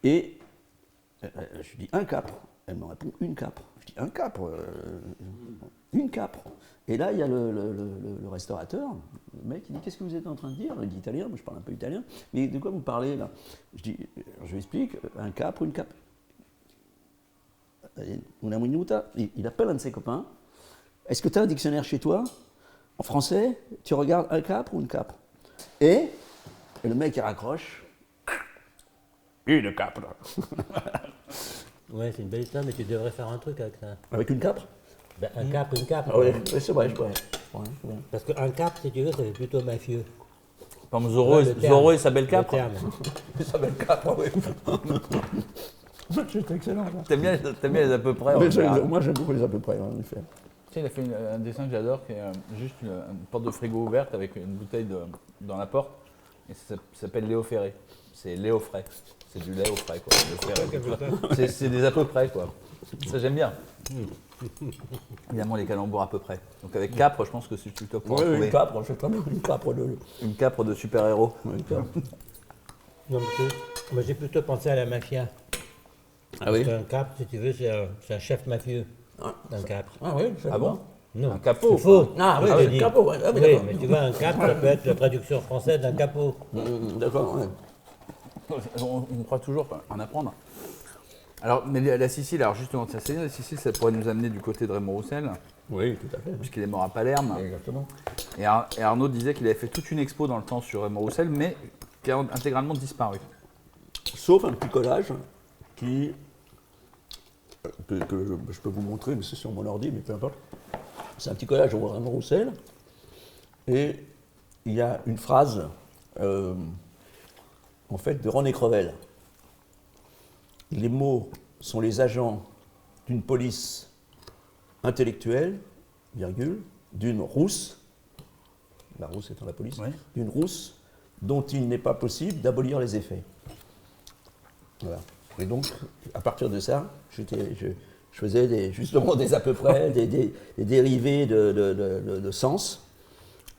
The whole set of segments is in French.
Et je dis un capre. Elle me répond une capre. Je dis un capre, une capre. Et là, il y a le restaurateur, le mec, il dit qu'est-ce que vous êtes en train de dire? Il dit italien, moi je parle un peu italien. Mais de quoi vous parlez là? Je dis, je lui explique, un capre, une capre. Una minuta, il appelle un de ses copains. Est-ce que tu as un dictionnaire chez toi? En français, tu regardes un capre ou une capre? Et le mec il raccroche. Une capre. Ouais, c'est une belle histoire, mais tu devrais faire un truc avec ça. Avec une capre? Ben, un capre, une capre. Ah oui, c'est vrai, je pourrais. Ouais. Parce qu'un capre, si tu veux, ça fait plutôt mafieux. Par exemple, Zorro et sa belle capre. Ça belle capre, oui. C'est excellent. T'aimes bien les à peu près. Moi j'aime beaucoup les à peu près, en effet. Tu sais, il a fait un dessin que j'adore, qui est juste une porte de frigo ouverte avec une bouteille dans la porte. Et ça s'appelle Léo Ferré. C'est Léo Frais. C'est du lait au frais, quoi. Léo Ferré. C'est des à peu près, quoi. Ça, j'aime bien. Évidemment, les calembours à peu près. Donc avec capre, je pense que c'est plutôt pour trouver une capre, je fais très bien une capre de super-héros. Non, moi j'ai plutôt pensé à la mafia. Ah oui? Un capre, si tu veux, c'est un chef mafieux. Un capre. Ah oui, Ah bon? Non. Un capot? C'est faux. Ah oui, je c'est dis. un capot, ouais. Ah, oui, Oui, d'accord. mais tu vois, un capre, ça peut être la traduction française d'un capot. D'accord, ouais. On croit toujours en apprendre. Alors, mais la Sicile, alors justement, la Sicile, ça pourrait nous amener du côté de Raymond Roussel, Oui, tout à fait. puisqu'il est mort à Palerme. Exactement. Et Arnaud disait qu'il avait fait toute une expo dans le temps sur Raymond Roussel, mais qui a intégralement disparu. Sauf un petit collage que je peux vous montrer, mais c'est sur mon ordi, mais peu importe. C'est un petit collage de Raymond Roussel. Et il y a une phrase, en fait, de René Crevel. Les mots sont les agents d'une police intellectuelle, virgule, d'une rousse, la rousse étant la police, Oui. d'une rousse dont il n'est pas possible d'abolir les effets. Voilà. Et donc, à partir de ça, je faisais justement des à peu près, des dérivés de sens,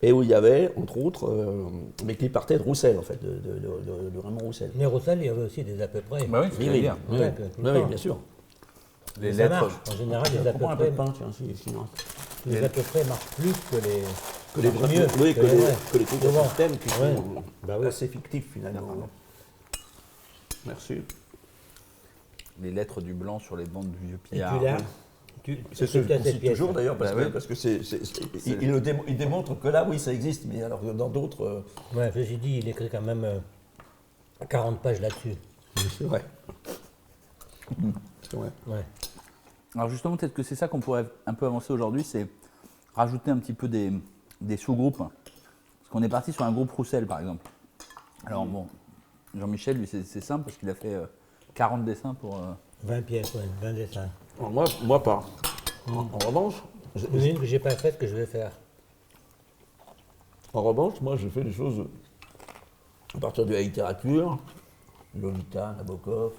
et où il y avait, entre autres, mais qui partaient de Roussel, en fait, de Raymond Roussel. Mais Roussel, il y avait aussi des à peu près. Bah oui, c'est ce que je veux dire. Oui, Ouais, oui, tout le oui, temps. bien sûr. Les Ça lettres. marche. En général, les à peu Prends un peu près, de pain, tiens, sinon. les à peu près marchent plus que les. Que les mieux, oui, que les vrais. que les trucs Souvent. à système qui Ouais. sont Bah oui. assez fictifs, finalement. Merci. Les lettres du blanc sur les bandes du vieux Et pillard. puis là, C'est ce que je cette cite pièce. toujours d'ailleurs, parce Bah que, oui. parce que il démontre que là, oui, ça existe, mais alors que dans d'autres. Ouais, ceci dit, il écrit quand même 40 pages là-dessus. C'est vrai. C'est vrai. Ouais. Alors justement, peut-être que c'est ça qu'on pourrait un peu avancer aujourd'hui, c'est rajouter un petit peu des sous-groupes. Parce qu'on est parti sur un groupe Roussel, par exemple. Alors bon, Jean-Michel, lui, c'est simple, parce qu'il a fait 40 dessins pour... 20 pièces, ouais, 20 dessins. Alors moi pas. En revanche, Il y en a une que j'ai pas faite que je vais faire. moi, je fais des choses à partir de la littérature, Lolita, Nabokov,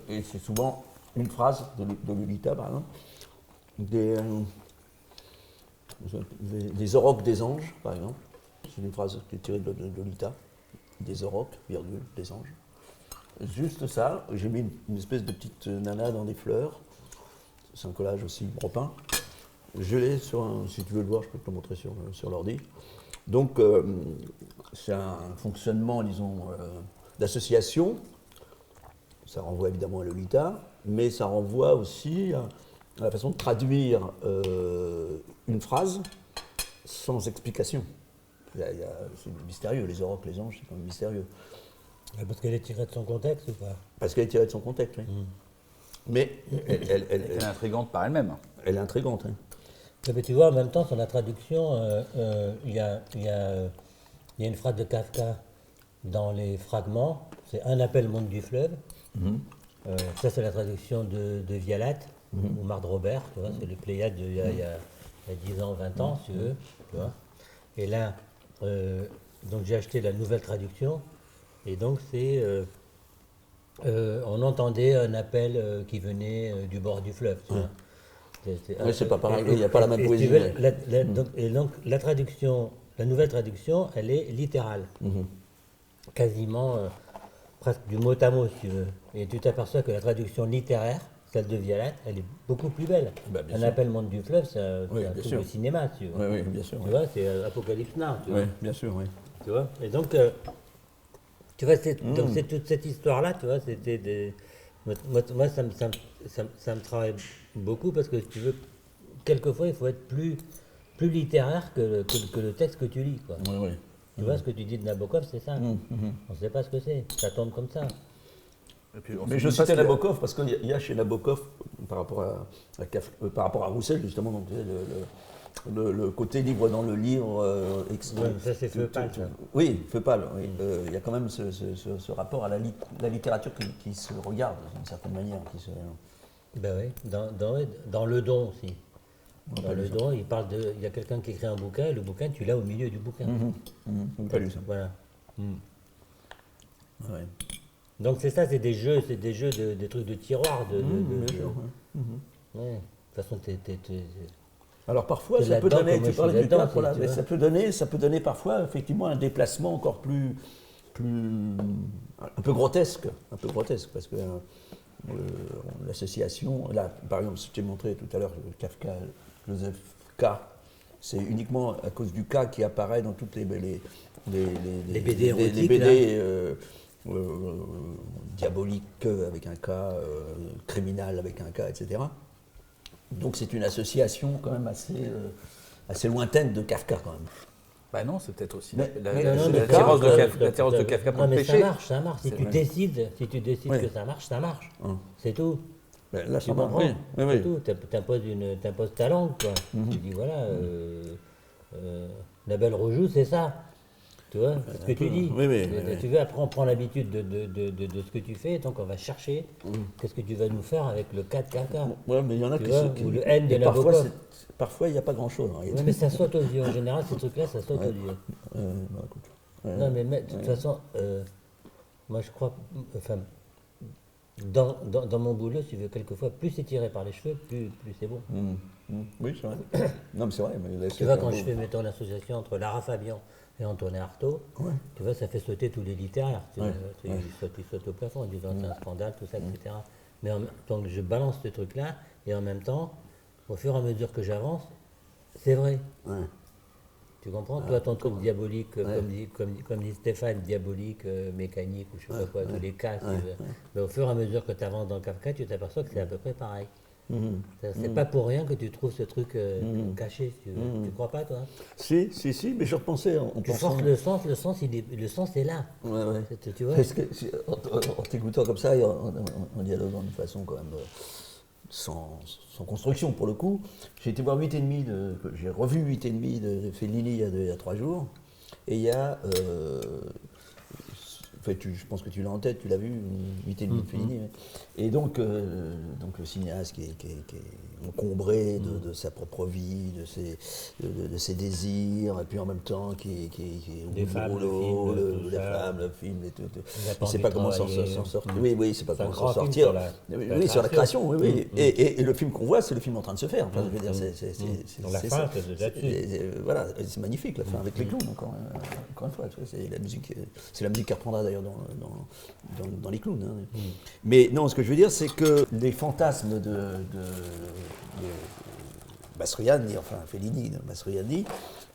et c'est souvent une phrase de Lolita, par exemple, des aurochs des anges, par exemple. C'est une phrase qui est tirée de Lolita, des aurochs, virgule, des anges. Juste ça, j'ai mis une espèce de petite nana dans des fleurs. C'est un collage aussi repeint. Je l'ai sur si tu veux le voir, je peux te le montrer sur l'ordi. Donc, c'est un fonctionnement, disons, d'association. Ça renvoie évidemment à Lolita, mais ça renvoie aussi à la façon de traduire une phrase sans explication. C'est mystérieux, les aurochs, les anges, c'est quand même mystérieux. Parce qu'elle est tirée de son contexte ou pas? Parce qu'elle est tirée de son contexte, oui. Mais Elle est intrigante par elle-même. elle est intrigante. Hein. Mais tu vois, en même temps, sur la traduction, il y a une phrase de Kafka dans les fragments, c'est un appel au monde du fleuve. Ça, c'est la traduction de Vialat, ou Marc Robert, tu vois, c'est les Pléiades il y a 10 ans, 20 ans, si tu veux. Tu vois. Et là, donc j'ai acheté la nouvelle traduction, et donc c'est. On entendait un appel qui venait du bord du fleuve. Tu vois. Oui, c'est pas pareil, il n'y a pas la même poésie. Tu veux, donc la traduction, la nouvelle traduction, elle est littérale. Quasiment presque du mot à mot, si tu veux. Et tu t'aperçois que la traduction littéraire, celle de Violette, elle est beaucoup plus belle. Bah, bien Un sûr. appel monde du fleuve, c'est un, Oui, c'est un bien truc sûr. de cinéma, si tu veux. Oui, bien sûr. Tu vois, c'est Apocalypse Now, tu vois. Oui, bien sûr, oui. Tu vois. Et donc, tu vois, donc c'est toute cette histoire-là, tu vois, c'était des... Moi, ça me travaille beaucoup parce que, si tu veux, quelquefois, il faut être plus littéraire que le texte que tu lis, quoi. Oui, oui. Tu vois, ce que tu dis de Nabokov, c'est ça. On ne sait pas ce que c'est. Ça tombe comme ça. Et puis, on Mais se je dit pas citais ce qu'il y a- Nabokov parce qu'il y a chez Nabokov, par rapport par rapport à Roussel, justement, donc, le côté livre dans le livre. Ouais, ça, c'est Feu Pâle, ça. Oui, Feu Pâle. Oui. Il y a quand même ce rapport à la littérature qui se regarde d'une certaine manière. Ben oui, dans Le Don aussi. On Dans peut Le dire ça. Don, il y a quelqu'un qui écrit un bouquin, et le bouquin, tu l'as au milieu du bouquin. On n'a pas lu ça. Voilà. Ouais. Donc c'est ça, c'est des jeux, des trucs de tiroir. Bien sûr, ouais. Ouais. De toute façon, Alors parfois, C'est ça peut là-dedans donner, que moi, tu je parlais suis du là-dedans, cap, voilà, tu mais vois. ça peut donner parfois effectivement un déplacement encore un peu grotesque, parce que l'association, là, par exemple, ce que j'ai montré tout à l'heure, Kafka, Joseph K, c'est uniquement à cause du K qui apparaît dans toutes les BD les érotiques, BD diaboliques avec un K, criminal avec un K, etc. Donc c'est une association quand même assez lointaine de Kafka quand même. Bah non, c'est peut-être aussi Mais- la- mais la- non, la mais l'attirance de ça, Kafka- l'attirance de Kafka pour non, le mais péché. ça marche. Si C'est tu vrai. décides, Oui. que ça marche. Hum. C'est tout. Ben, là, Tu ça marche. comprends? Oui, oui, C'est oui. tout. T'imposes ta langue, quoi. Tu dis, voilà, la belle rejoue, c'est ça. Tu vois, c'est ce que tu dis. Oui, oui, Tu veux, après, on prend l'habitude de ce que tu fais, donc on va chercher qu'est-ce que tu vas nous faire avec le 4 caca. Ouais, mais il y en a Tu qui vois, se- ou le N de et parfois, Nabokov. parfois, il n'y a pas grand-chose. En Oui, réalité. mais ça saute aux yeux. En général, ces trucs-là, ça saute aux yeux. Bon, écoute. Non, mais de toute façon, moi je crois, enfin, dans mon boulot, si tu veux, quelquefois, plus c'est tiré par les cheveux, plus c'est bon. Oui, c'est vrai. Non, mais c'est vrai. Mais là, Tu vois, quand je fais, mettons, l'association entre Lara Fabian et Antonin Artaud, tu vois, ça fait sauter tous les littéraires. Tu vois, ils sautent au plafond en disant c'est un scandale, tout ça, etc. Mais donc je balance ce truc-là, et en même temps, au fur et à mesure que j'avance, c'est vrai. Ouais. Tu comprends? Toi, ton truc diabolique, comme dit Stéphane, diabolique, mécanique, ou je sais pas quoi, tous les cas. Mais au fur et à mesure que tu avances dans Kafka, tu t'aperçois que c'est à peu près pareil. C'est pas pour rien que tu trouves ce truc caché, si tu veux. Tu crois pas, toi? Si, mais je repensais en Tu pensant. forces le sens est là. Ouais, ouais. Tu vois? Parce que en t'écoutant comme ça, et en dialoguant d'une façon quand même sans construction pour le coup, j'ai été voir 8,5 j'ai revu 8,5 de Fellini il y a 3 jours, et il y a, en fait, je pense que tu l'as en tête, tu l'as vu, 8,5 de Fellini, ouais. Et donc le cinéaste qui est encombré de sa propre vie, de ses désirs, et puis en même temps qui est au Des bout du femmes, rouleau, le film, tout les ça. femmes, le film, et tout. Il a pas Il ne sait envie pas de comment travailler. s'en sortir. Oui, c'est pas C'est un comment grand s'en film sortir. sur la Oui, sur la création, oui, oui. Mm. Et le film qu'on voit, c'est le film en train de se faire. Enfin, je veux dire, Dans la c'est fin, ça. c'est là-dessus. Voilà, c'est magnifique la fin avec les clowns, encore une fois. Tu vois, c'est la musique qui reprendra d'ailleurs dans les clowns. Hein. Mais non, ce que je veux dire, c'est que les fantasmes de Mastroianni, enfin Fellini, Mastroianni,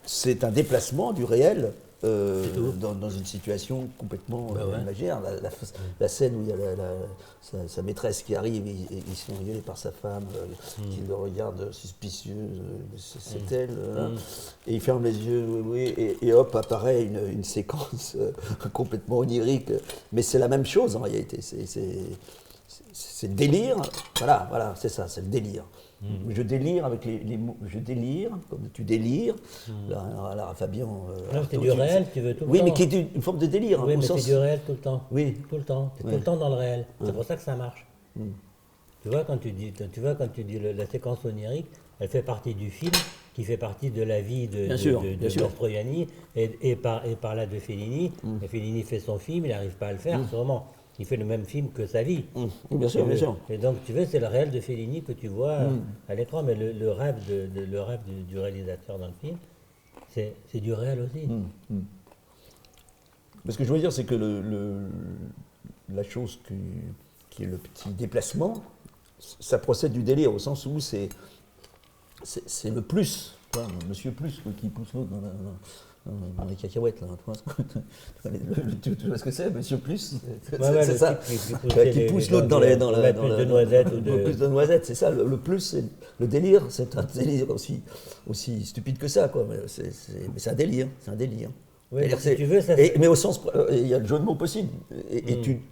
c'est un déplacement du réel dans une situation complètement imaginaire. La scène où il y a sa maîtresse qui arrive, ils sont engueulés par sa femme, qui le regarde suspicieuse, c'est elle, et il ferme les yeux, et hop, apparaît une séquence complètement onirique, mais c'est la même chose en réalité, c'est le délire, voilà, c'est ça, c'est le délire. Je délire avec les mots, je délire, comme tu délires. Là, Fabian. Non, c'est du réel, tu veux tout le temps. Oui, mais qui est une forme de délire. Oui, au mais sens... c'est du réel tout le temps. Oui. Tout le temps. C'est tout le temps dans le réel. C'est pour ça que ça marche. Tu vois, quand tu dis la séquence onirique, elle fait partie du film, qui fait partie de la vie de Mastroianni et par là de Fellini. Et Fellini fait son film, il n'arrive pas à le faire, sûrement. Il fait le même film que sa vie. Bien sûr, bien sûr. Et donc, tu veux, c'est le réel de Fellini que tu vois à l'écran, mais le rêve du réalisateur dans le film, c'est du réel aussi. Parce que je veux dire, c'est que la chose qui est le petit déplacement, ça procède du délire, au sens où c'est le plus, monsieur plus, qui pousse l'autre dans les cacahuètes, là, tu vois ce que c'est, monsieur plus, c'est ça, qui pousse l'autre dans de noisettes ou le plus de noisettes, c'est ça, le plus, c'est le délire, c'est un délire aussi stupide que ça, quoi, mais c'est un délire, Oui, si tu veux, ça mais au sens, il y a le jeu de mots possible, et tu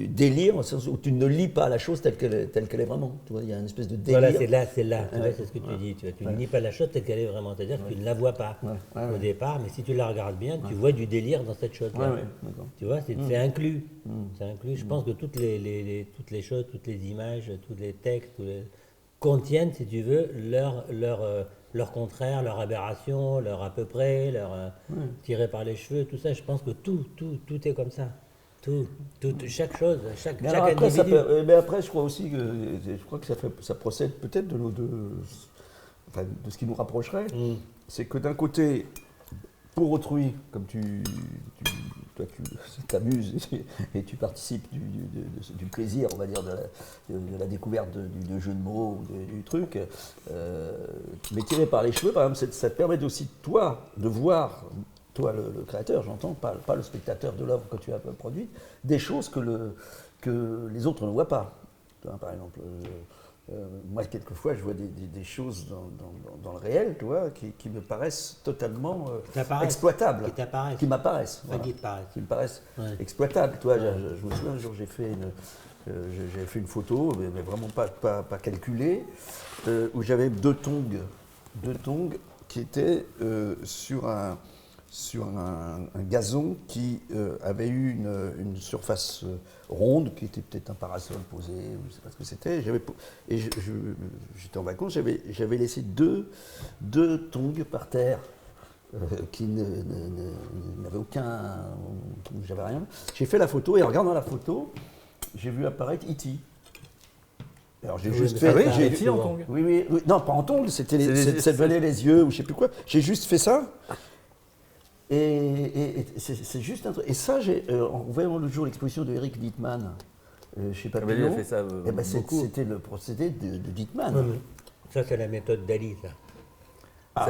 délires au sens où tu ne lis pas la chose telle qu'elle est vraiment. Tu vois, il y a une espèce de délire. Voilà, c'est là. Tu vois, c'est ce que tu dis. Tu ne lis pas la chose telle qu'elle est vraiment. C'est-à-dire que tu ne la vois pas au départ, mais si tu la regardes bien, tu vois du délire dans cette chose-là. Tu vois, c'est inclus. C'est inclus. Je pense que toutes les choses, toutes les images, tous les textes contiennent, si tu veux, leur contraire, leur aberration, leur à peu près, leur tiré par les cheveux, tout ça. Je pense que tout est comme ça. Tout, chaque chose, chaque individu. Mais après, je crois aussi que ça procède peut-être de ce qui nous rapprocherait. C'est que d'un côté, pour autrui, comme toi tu t'amuses et tu participes du plaisir, on va dire, de la découverte du jeu de mots, du truc, mais tiré par les cheveux, par exemple, ça te permet aussi, toi, de voir. Toi, le créateur, j'entends, pas le spectateur de l'œuvre que tu as produite, des choses que les autres ne voient pas. Toi, par exemple, moi, quelquefois, je vois des choses dans le réel, tu vois, qui me paraissent totalement exploitables. Qui m'apparaissent. Voilà. Qui me paraissent exploitables. Toi, je me souviens, un jour, j'ai fait une photo, mais vraiment pas calculée, où j'avais deux tongs qui étaient sur un gazon qui avait eu une surface ronde, qui était peut-être un parasol posé, je ne sais pas ce que c'était. J'étais en vacances, j'avais laissé deux tongs par terre qui n'avaient aucun... J'avais rien. J'ai fait la photo et en regardant la photo, j'ai vu apparaître E.T. Alors j'ai juste fait... J'ai E.T. en tongs. Oui, non, pas en tongs, ça venait les yeux ou je ne sais plus quoi. J'ai juste fait ça. Et c'est juste un truc. Et ça, en voyant l'autre jour l'exposition de Eric Dittmann chez Papillon, il a fait ça beaucoup. C'était le procédé de Dittmann. Ça, c'est la méthode Dali, ça.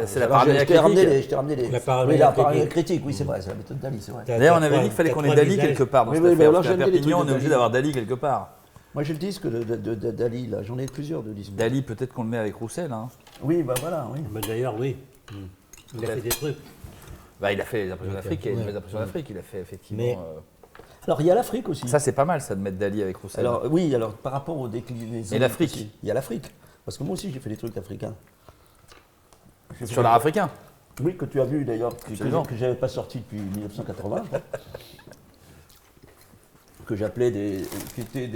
C'est la paranoïa critique. Je t'ai ramené La paranoïa critique, oui, c'est vrai, c'est la méthode Dali, c'est vrai. D'ailleurs, on avait dit qu'il fallait qu'on ait Dali quelque part dans cette affaire. Parce qu'à Perpignan, on est obligé d'avoir Dali quelque part. Moi, j'ai le disque de Dali, là, j'en ai plusieurs de disques. Dali, peut-être qu'on le met avec Roussel. Hein. Oui, bah voilà, oui. Bah, d'ailleurs, oui. Il a fait des trucs. Bah, il a fait les impressions d'Afrique, il y a les impressions d'Afrique, il a fait effectivement. Mais, alors il y a l'Afrique aussi. Ça c'est pas mal ça de mettre Dali avec Roussel. Alors oui, alors par rapport aux déclinaisons. Et l'Afrique aussi. Il y a l'Afrique. Parce que moi aussi j'ai fait des trucs africains. Sur l'art africain. Oui, que tu as vu d'ailleurs, que je n'avais pas sorti depuis 1980. Que j'appelais qui étaient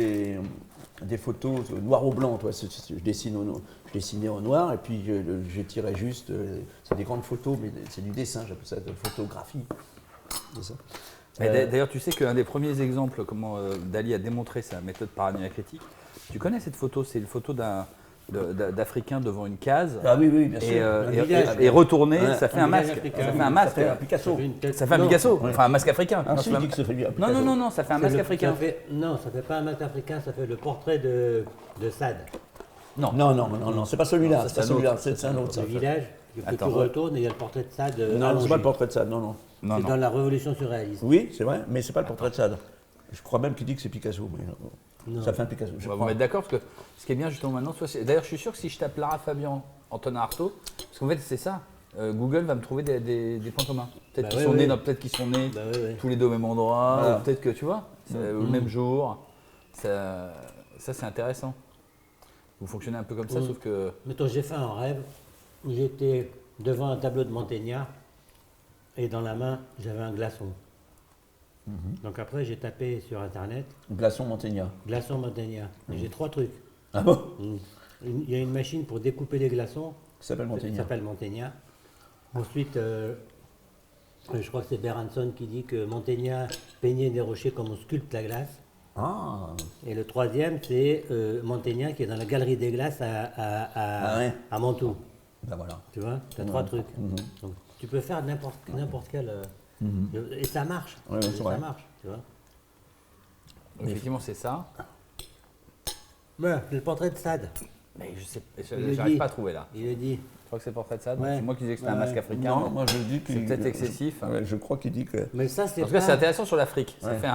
des photos noir au blanc. Toi. Je dessinais au noir et puis je tirais juste. C'est des grandes photos, mais c'est du dessin, j'appelle ça de photographie. D'ailleurs, tu sais qu'un des premiers exemples, comment Dali a démontré sa méthode paranoïa critique, tu connais cette photo, c'est une photo d'Africain devant une case. Ah oui, bien sûr. Et retourné, ça fait un masque. Ça fait un masque. Ça fait un Picasso. Ça fait un Picasso, enfin un masque africain. Ah, si, il dit que ça fait un Picasso. Non, ça fait un masque africain. Non, ça fait pas un masque africain, ça fait le portrait de Sade. Non, c'est pas celui-là, c'est un autre. Le village, que tu retournes et il y a le portrait de Sade. Non, c'est pas le portrait de Sade, non. C'est dans la Révolution surréaliste. Oui, c'est vrai, mais c'est pas le portrait de Sade. Je crois même qu'il dit que c'est Picasso, mais ça fait un Picasso. On va vous mettre d'accord, parce que ce qui est bien justement maintenant, d'ailleurs je suis sûr que si je tape Lara Fabian, Antonin Artaud, parce qu'en fait c'est ça, Google va me trouver des points communs. Peut-être qu'ils sont nés tous les deux au même endroit, ou peut-être que tu vois, le même jour. Ça c'est intéressant. Vous fonctionnez un peu comme ça, sauf que... Mettons, j'ai fait un rêve, j'étais devant un tableau de Mantegna, et dans la main, j'avais un glaçon. Donc après, j'ai tapé sur Internet. Glaçon Mantegna. Glaçon Mantegna. J'ai 3 trucs. Ah bon? Il y a une machine pour découper les glaçons. Ça s'appelle Mantegna. Ça s'appelle Mantegna. Ensuite, je crois que c'est Berenson qui dit que Mantegna peignait des rochers comme on sculpte la glace. Ah. Et le troisième, c'est Mantegna qui est dans la galerie des glaces à Mantoue. Ben voilà. Tu vois, tu as 3 trucs. Donc, tu peux faire n'importe quel... Et ça marche. Ouais, ça marche, tu vois. Effectivement, c'est ça. Ouais, c'est le portrait de Sade. Mais je sais, Il le j'arrive dit. pas à trouver là. Il le dit. Je crois que c'est le portrait de Sade. Ouais. C'est moi qui disais que c'était un Ouais. masque africain. Non, moi je dis que. C'est peut-être excessif. Ouais, je crois qu'il dit que. Mais ça, c'est En tout cas, pas- c'est intéressant sur l'Afrique. Ça Ouais. fait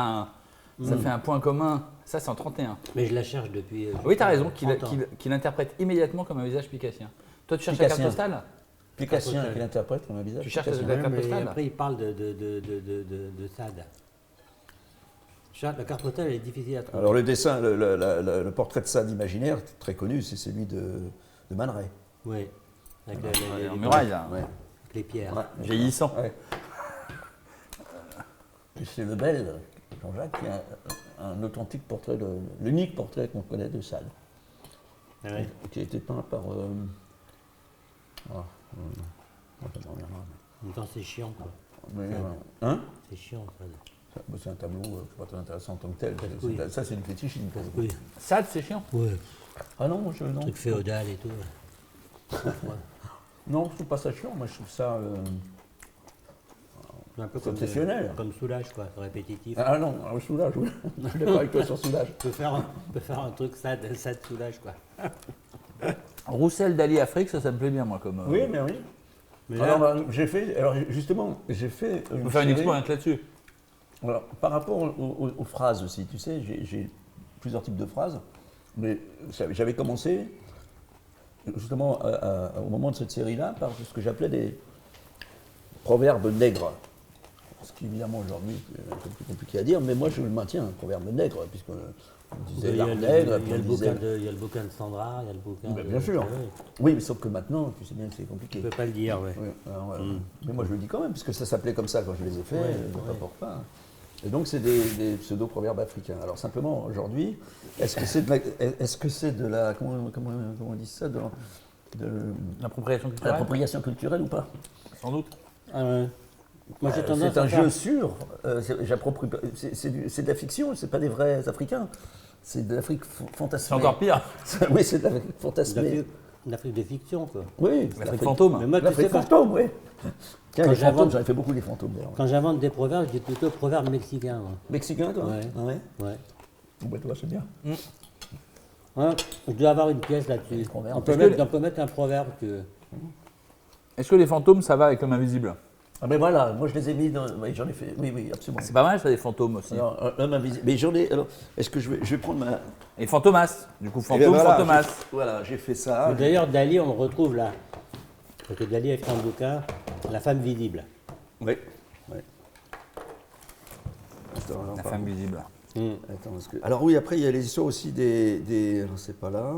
un point commun. Ça, c'est en 31. Mais je la cherche depuis. Oui, tu as raison, 30 ans. qu'il interprète immédiatement comme un visage picassien. Toi, tu cherches la carte Picassien. postale Picassien qui l'interprète comme un visage. Tu cherches Picassien. la Ouais, carte mais postale après, il parle de Sade. La carte postale, elle est difficile à trouver. Alors le dessin, le portrait de Sade imaginaire, très connu, c'est celui de Man Ray. Oui. Avec En muraille, là. Ouais. avec les pierres. Ouais. Vieillissant. Ouais. Et c'est Lebel, Jean-Jacques, qui a un authentique portrait, l'unique portrait qu'on connaît de Sade, Ah ouais. qui a été peint par. En même temps, c'est chiant, quoi. Hein C'est chiant, Sade. C'est un tableau pas très intéressant en tant que tel. Oui. Ça, c'est une fétiche. Oui. Sade, c'est chiant. Ouais. Ah non, non. Truc féodal et tout. Non, je trouve pas ça chiant. Moi, je trouve ça. Un peu C'est obsessionnel. Comme Soulage, quoi. C'est répétitif. Ah non, alors, Soulage, oui. Je suis d'accord avec toi sur Soulage. On peut faire un truc Sade Soulage, quoi. Roussel, Dali, Afrique, ça me plaît bien, moi. Comme, Oui, mais oui. Mais Alors, là, j'ai fait. Alors, justement, j'ai fait. on peut faire une expo rien que là-dessus. Alors, par rapport aux phrases aussi, tu sais, j'ai plusieurs types de phrases, mais j'avais commencé justement au moment de cette série-là par ce que j'appelais des proverbes nègres. Ce qui évidemment aujourd'hui est un peu plus compliqué à dire, mais moi je le maintiens, un proverbe nègre, puisqu'on disait l'art nègre, puis on disait... il y a le bouquin de Sandra, il y a le bouquin. Ben, bien sûr. Oui, mais sauf que maintenant, tu sais bien que c'est compliqué. Tu ne peux pas le dire, ouais. Oui, alors, mais moi je le dis quand même, puisque ça s'appelait comme ça quand je les ai faits, je ne m'apporte pas. Et donc c'est des pseudo-proverbes africains. Alors simplement aujourd'hui, est-ce que c'est de la comment on dit ça, de L'appropriation culturelle. l'appropriation culturelle ou pas? Sans doute. Ah ouais. Moi j'ai tendance C'est un à faire- jeu sûr. C'est de la fiction, c'est pas des vrais Africains. C'est de l'Afrique C'est fantasmée. encore pire. Oui, c'est de l'Afrique fantasmée. une Afrique de fiction, quoi. Oui, L'Afrique fantôme. Mais moi, tu sais, L'Afrique quand, fantôme, oui. Tiens, Quand les fantômes, j'invente- j'en ai fait beaucoup des fantômes d'ailleurs. quand j'invente des proverbes, je dis plutôt proverbes mexicains. moi. Mexicain, toi? Ouais. Ah ouais. Ouais. Bon, bah, toi, c'est bien. Ouais, je dois avoir une pièce là-dessus. proverbes. On peut mettre un proverbe, tu veux. Est-ce que les fantômes, ça va avec l'homme invisible? Ah ben voilà, moi je les ai mis dans. Oui, j'en ai fait. Oui, oui, absolument. C'est pas mal, ça, des fantômes aussi. Alors, l'homme invisible. Mais j'en ai. Alors, est-ce que je vais prendre ma. Et fantomas. Du coup, Eh ben fantôme, voilà, fantomas. Voilà, j'ai fait ça. Mais d'ailleurs, Dali, on le retrouve là. Parce que Dali a écrit un bouquin, La femme visible. Oui. Oui. Attends, La femme visible. Attends, parce que... Alors oui, après il y a les histoires aussi des... Alors c'est pas là.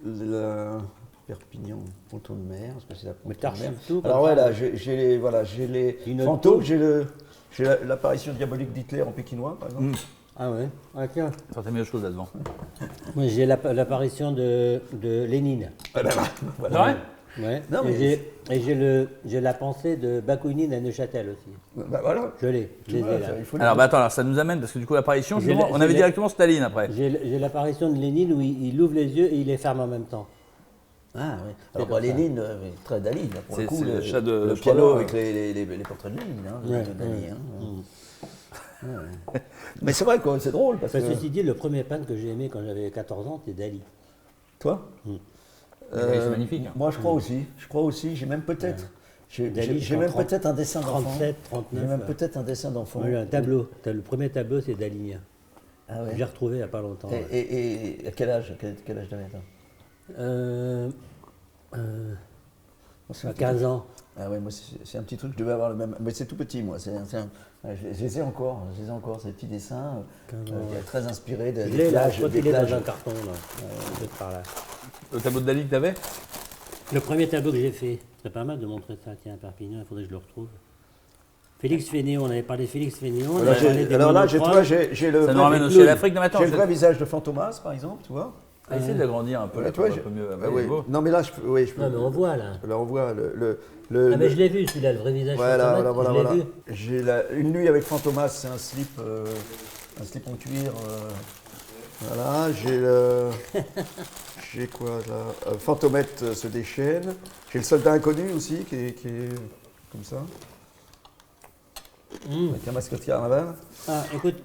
La Perpignan, Ponton de Mer, parce que c'est la Mais Ponton de Mer. t'archives tout. comme Alors ça. voilà, j'ai les Tu notes fantômes, tout. j'ai l'apparition diabolique d'Hitler en pékinois, par exemple. Ah ouais. Ah tiens. Certaines meilleures choses là-devant. Moi, j'ai l'apparition de Lénine. Ah ben, voilà. C'est vrai? Ouais. Non, mais Et j'ai la pensée de Bakounine à Neuchâtel aussi. Bah, voilà. Je les Tu ai vois, là. il faut les- Alors, bah attends, alors, ça nous amène, parce que du coup, l'apparition, J'ai justement, la- on j'ai avait la- directement Staline après. J'ai l'apparition de Lénine où il ouvre les yeux et il les ferme en même temps. Ah oui. Alors comme ça. Lénine, très Dali, là, pour le C'est- coup, c'est le chat de le Polo, piano hein. avec les portraits de Lénine, hein, Ouais, de Dali. ouais. Hein. Ouais. Mais c'est vrai, quoi, c'est drôle, parce que... Ceci dit, le premier peintre que j'ai aimé quand j'avais 14 ans, c'était Dali. Toi C'est magnifique, hein. Moi, je crois aussi. J'ai même peut-être... Dali, J'ai en même 30, peut-être un dessin d'enfant. 37, J'ai 39. même peut-être un dessin d'enfant. Moi, j'ai un tableau. Le premier tableau, c'est Dali. Ah ouais. J'ai retrouvé il n'y a pas longtemps. ouais. Et à quel âge quel âge t'avais, toi Moi, c'est un À petit 15 truc. ans. Ah ouais, moi, c'est un petit truc, je devais avoir le même... Mais c'est tout petit, moi. Je les ai encore, ces petits dessins, 15 ans, ouais. très inspirés Je des l'ai là, plages. je crois des qu'il est dans plages. un carton là. Peut-être par là. Le tableau de Dali que t'avais? Le premier tableau que j'ai fait, c'est pas mal de montrer ça, tiens, à Perpignan, il faudrait que je le retrouve. Félix Fénéon, on avait parlé de Félix Fénéon. on Alors, avait parlé des alors là, monochromes. j'ai le Ça nous vrai- ramène aussi à l'Afrique. Non, mais attends, j'ai le vrai visage de Fantomas, par exemple, tu vois. essaye de l'agrandir un peu, là, Tu vois, pour un peu mieux. oui. beau. Non, mais là, je peux... Oui, je peux... Non, mais on voit là. Là, on voit Ah, mais je l'ai vu celui-là, le vrai visage de Voilà, Fantomas, voilà, je l'ai voilà. vu. J'ai une nuit avec Fantomas, c'est un slip en cuir. Voilà, j'ai quoi là Fantomette se déchaîne. J'ai le soldat inconnu aussi qui est comme ça. Avec un masque de carnaval. Ah, écoute,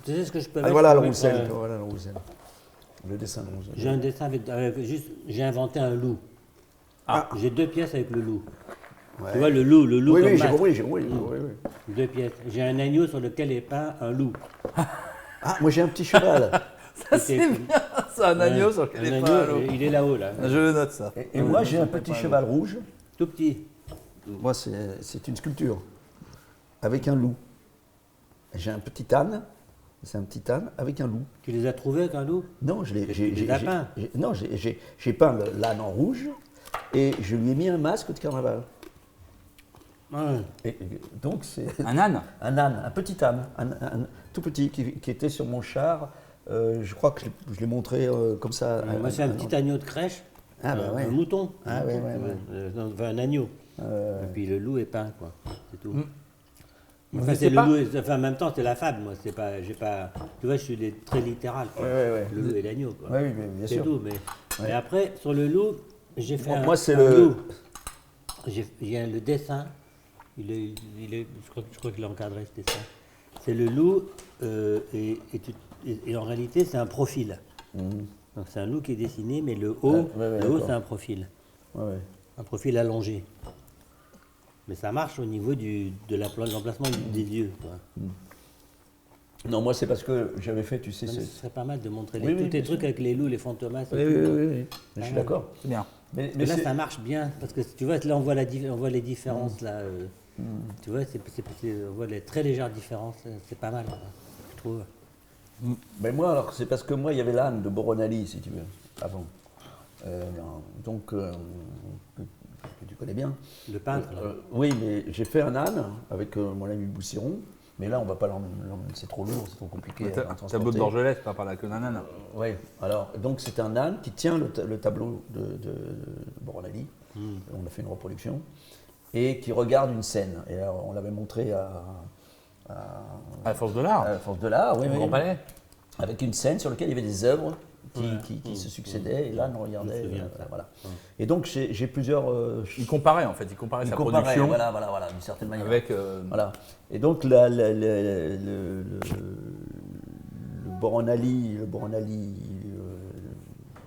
tu sais ce que je peux Ah, mettre voilà le pour roussel. mettre, Voilà le roussel. Le dessin de roussel. j'ai un dessin avec juste, j'ai inventé un loup. Ah. J'ai 2 pièces avec le loup. Ouais. Tu vois le loup Oui, comme oui, j'ai masque. compris, j'ai compris. Oui, oui. 2 pièces. J'ai un agneau sur lequel est peint un loup. Ah, moi j'ai un petit cheval. Ça, c'est bien. C'est un agneau sur lequel Un il est agneau, pas à l'eau. il est là-haut là. Je le note, ça. Et moi j'ai un petit cheval rouge. Tout petit. Moi c'est une sculpture. Avec un loup. J'ai un petit âne. C'est un petit âne avec un loup. Tu les as trouvés avec un loup? Non, je l'ai. Tu les as peints? Non, j'ai peint l'âne en rouge et je lui ai mis un masque de carnaval. Ouais. Et donc c'est Un âne. un âne, un petit âne, un tout petit qui était sur mon char. Je crois que je l'ai montré comme ça. Moi, c'est un petit agneau de crèche. Ah, bah ouais. Un mouton. Ah, ouais, ouais, ouais. Enfin, un agneau. Et puis le loup est peint, quoi. C'est tout. Enfin, Mais c'est c'est le pas- loup, enfin, en même temps, c'est la fable, moi. C'est pas, j'ai pas, tu vois, je suis très littéral. Quoi. Ouais, ouais, ouais. Le loup et l'agneau, quoi. Oui, bien C'est sûr. tout. Mais après, sur le loup, j'ai fait Moi, c'est un le- loup. J'ai le dessin. Je crois qu'il a encadré ce dessin. C'est le loup, et en réalité, c'est un profil. Donc c'est un loup qui est dessiné, mais le haut, d'accord. c'est un profil. Ouais, ouais. Un profil allongé. Mais ça marche au niveau de l'emplacement des yeux. Quoi. Non, moi c'est parce que j'avais fait, tu sais, Non, mais ce serait pas mal de montrer Oui, oui, tous les bien trucs avec les loups, les fantomas. Oui, oui, oui, oui. Je suis Ah, d'accord. C'est bien. Mais Mais là, c'est- ça marche bien, parce que tu vois, là, on voit les différences, là. Tu vois, on voit les très légères différences, c'est pas mal, quoi, je trouve. Mais moi, alors, c'est parce que moi, il y avait l'âne de Boronali, si tu veux, avant. Donc, que tu connais bien. Le peintre, là. Oui, mais j'ai fait un âne avec mon ami Boussiron. Mais là, on va pas l'emmener, c'est trop lourd, c'est trop compliqué. à transporter. Tableau de Borgelès, pas par là que d'un âne. Oui, alors, donc c'est un âne qui tient le tableau de Boronali. On a fait une reproduction. Et qui regarde une scène. Et alors, on l'avait montré à À la force de l'art. la Force de l'Art, oui, Au oui. Grand Palais. Avec une scène sur laquelle il y avait des œuvres qui se succédaient, et là, on regardait. Je me souviens de ça. Voilà. Et donc, j'ai plusieurs. Il comparait en fait, il comparait sa comparait, production voilà, d'une certaine manière. avec. Voilà. Et donc, le Boronali,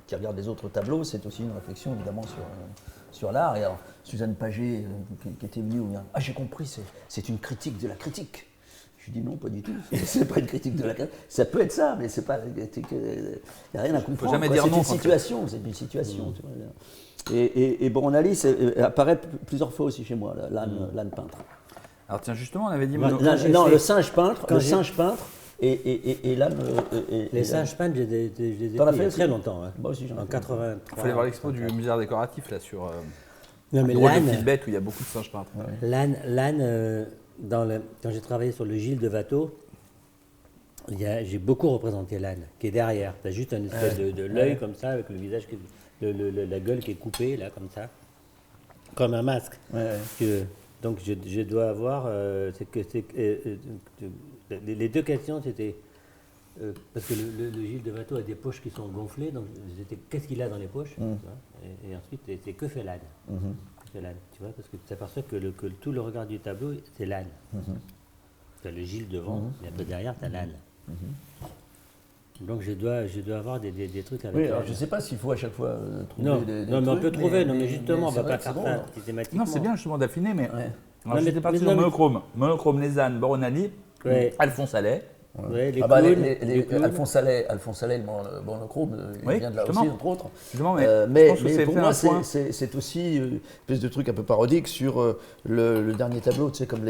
qui regarde les autres tableaux, c'est aussi une réflexion évidemment sur l'art. Et alors, Suzanne Paget, qui était venue, on dit, ah, j'ai compris, c'est une critique de la critique. Je dis non, pas du tout. C'est pas une critique de la critique. Ça peut être ça, mais c'est pas. Il n'y a rien à comprendre. jamais quoi. dire C'est non, une en fait. situation, c'est une situation. tu vois. Et Boronali apparaît plusieurs fois aussi chez moi, l'âne peintre. Alors tiens, justement, on avait dit. Non, le singe peintre, et l'âne. Les singes peints, je les ai T'en as pris il y fait a aussi très longtemps. Hein. Moi aussi, j'en ai En fait. 83. Il fallait voir l'expo du musée d'art décoratif là sur. Non, mais le rôle de l'âne, Philbert où il y a beaucoup de singes peintres. l'âne, quand j'ai travaillé sur le Gilles de Watteau, j'ai beaucoup représenté l'âne qui est derrière. Tu as juste un espèce de l'œil comme ça, avec le visage, la gueule qui est coupée, là, comme ça, comme un masque. Donc je dois avoir. Les deux questions, c'était. Parce que le Gilles de Watteau a des poches qui sont gonflées, donc c'était qu'est-ce qu'il a dans les poches tu vois, et ensuite, c'est que fait l'âne. Que fait l'âne, tu vois, parce que tu t'aperçois que tout le regard du tableau, c'est l'âne. Tu as le Gilles devant, et un peu derrière, tu as l'âne. Donc je dois avoir des trucs avec Oui, l'âne. alors je ne sais pas s'il faut à chaque fois trouver Non, des non, mais on trucs, peut trouver, non, mais mais justement, on c'est va vrai pas que faire c'est ça drôle. systématiquement. Non, c'est bien justement d'affiner, mais. Ouais. Alors, Non, j'étais mais- parti mais sur non, mais- monochrome. Monochrome, les ânes, Boronali, Ouais. Alphonse Allais. Ouais, les Ah bah, clowns, les clowns. Alphonse Allais, le monochrome, il Oui, vient de là justement. aussi, entre autres. Justement, mais je Mais pense que c'est pour fait moi, un point. c'est aussi une espèce de truc un peu parodique sur le dernier tableau, tu sais, comme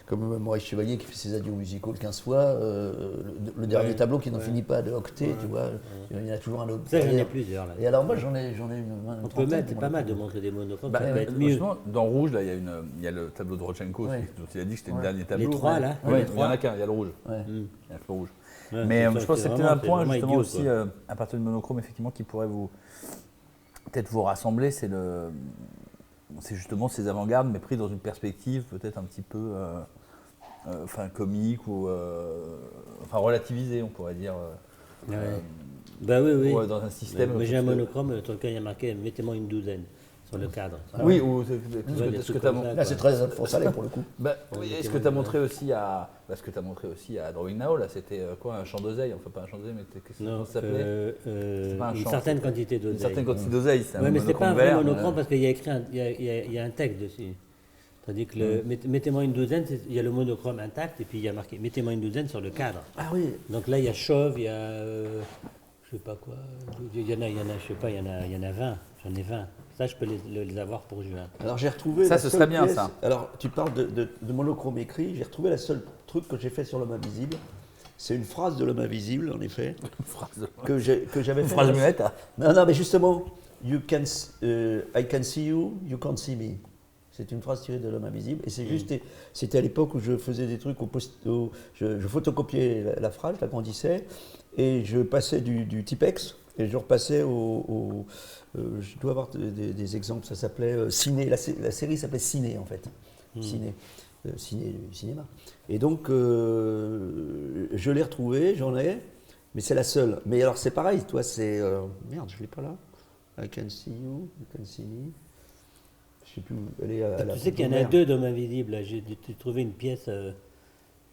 comme Maurice Chevalier qui fait ses adieux musicaux 15 fois, le dernier tableau qui n'en finit pas de octet, tu vois, il y en a toujours un autre. Ça, j'en ai derrière. plusieurs, là. Et alors moi, j'en ai une On peut trentaine, mettre, c'est moi, pas mal de de montrer des monochromes, Bah, ça peut être mieux. Justement, dans Rouge, là, il y a le tableau de Rodchenko, Ouais. dont il a dit que c'était le dernier tableau. Les trois, là. Ouais, Les il n'y en trois. a qu'un, il y a le rouge. Ouais. Il y a le rouge. Ouais, Mais c'est je pense que c'est peut-être vraiment- un point vraiment justement idiot, aussi, quoi. à partir du monochrome, effectivement, qui pourrait peut-être vous rassembler, c'est justement ces avant-gardes, mais pris dans une perspective peut-être un petit peu comique ou relativisée, on pourrait dire. Ouais. Bah oui, oui. Ou dans un système. Mais j'ai un parce que- monochrome sur lequel il y a marqué « mettez-moi une douzaine ». sur le cadre. Oui, ou Ouais, des ce que trucs tu as comme ça. Là, c'est très salé pour le coup. Bah, Ouais, oui, des ce que témoins tu as de- montré aussi à Drawing Now, là, c'était quoi, un champ d'oseille, enfin pas un champ d'oseille, mais comment Non, ça s'appelait pas un une champ, certaine c'était- quantité Une d'oseille. certaine quantité d'oseille, c'est un Oui, mais c'est pas un monochrome vrai vert. monochrome parce qu'il y a écrit il y a un texte dessus. Tandis que mettez-moi une douzaine, il y a le monochrome intact et puis il y a marqué mettez-moi une douzaine sur le cadre. Ah oui. Donc là, il y a chauve, il y a je sais pas quoi, il y en a, je sais pas, il y en a 20, j'en ai 20. Ça, je peux les avoir pour juin. Alors j'ai retrouvé. Ça, la ce seule serait bien, pièce- ça. Alors tu parles de monochrome écrit. J'ai retrouvé la seule truc que j'ai fait sur l'homme invisible. C'est une phrase de l'homme invisible, en effet, Une phrase de- que j'avais Une fait. phrase de muette. hein. Non, mais justement, I can see you, you can't see me. C'est une phrase tirée de l'homme invisible. Et c'est juste, c'était à l'époque où je faisais des trucs je photocopiais la phrase, je l'agrandissais, et je passais du Tipex, et je repassais je dois avoir des exemples, ça s'appelait Ciné, la série s'appelait Ciné en fait. Ciné. Cinéma. Et donc, je l'ai retrouvé, j'en ai, mais c'est la seule. Mais alors, c'est pareil, toi, c'est. Merde, je ne l'ai pas là. I can see you, you can see me. Je ne sais plus où elle est. Tu sais qu'il y en a deux d'hommes invisibles. Là. J'ai trouvé une pièce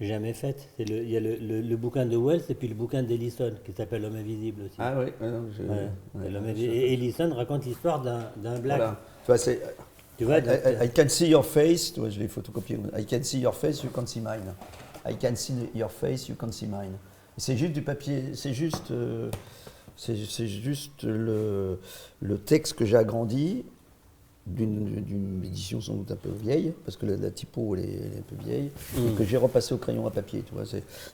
jamais faite. Il y a le bouquin de Wells et puis le bouquin d'Ellison qui s'appelle L'homme invisible aussi. Ah oui, Ouais. Et Ellison raconte l'histoire d'un black. Voilà. Tu vois, c'est. Tu vois, donc, I can see your face, tu vois, je l'ai photocopié. I can see your face, you can't see mine. I can see your face, you can't see mine. C'est juste du papier, c'est juste le texte que j'ai agrandi d'une édition sans doute un peu vieille, parce que la typo elle est un peu vieille, et que j'ai repassé au crayon à papier. Tu vois,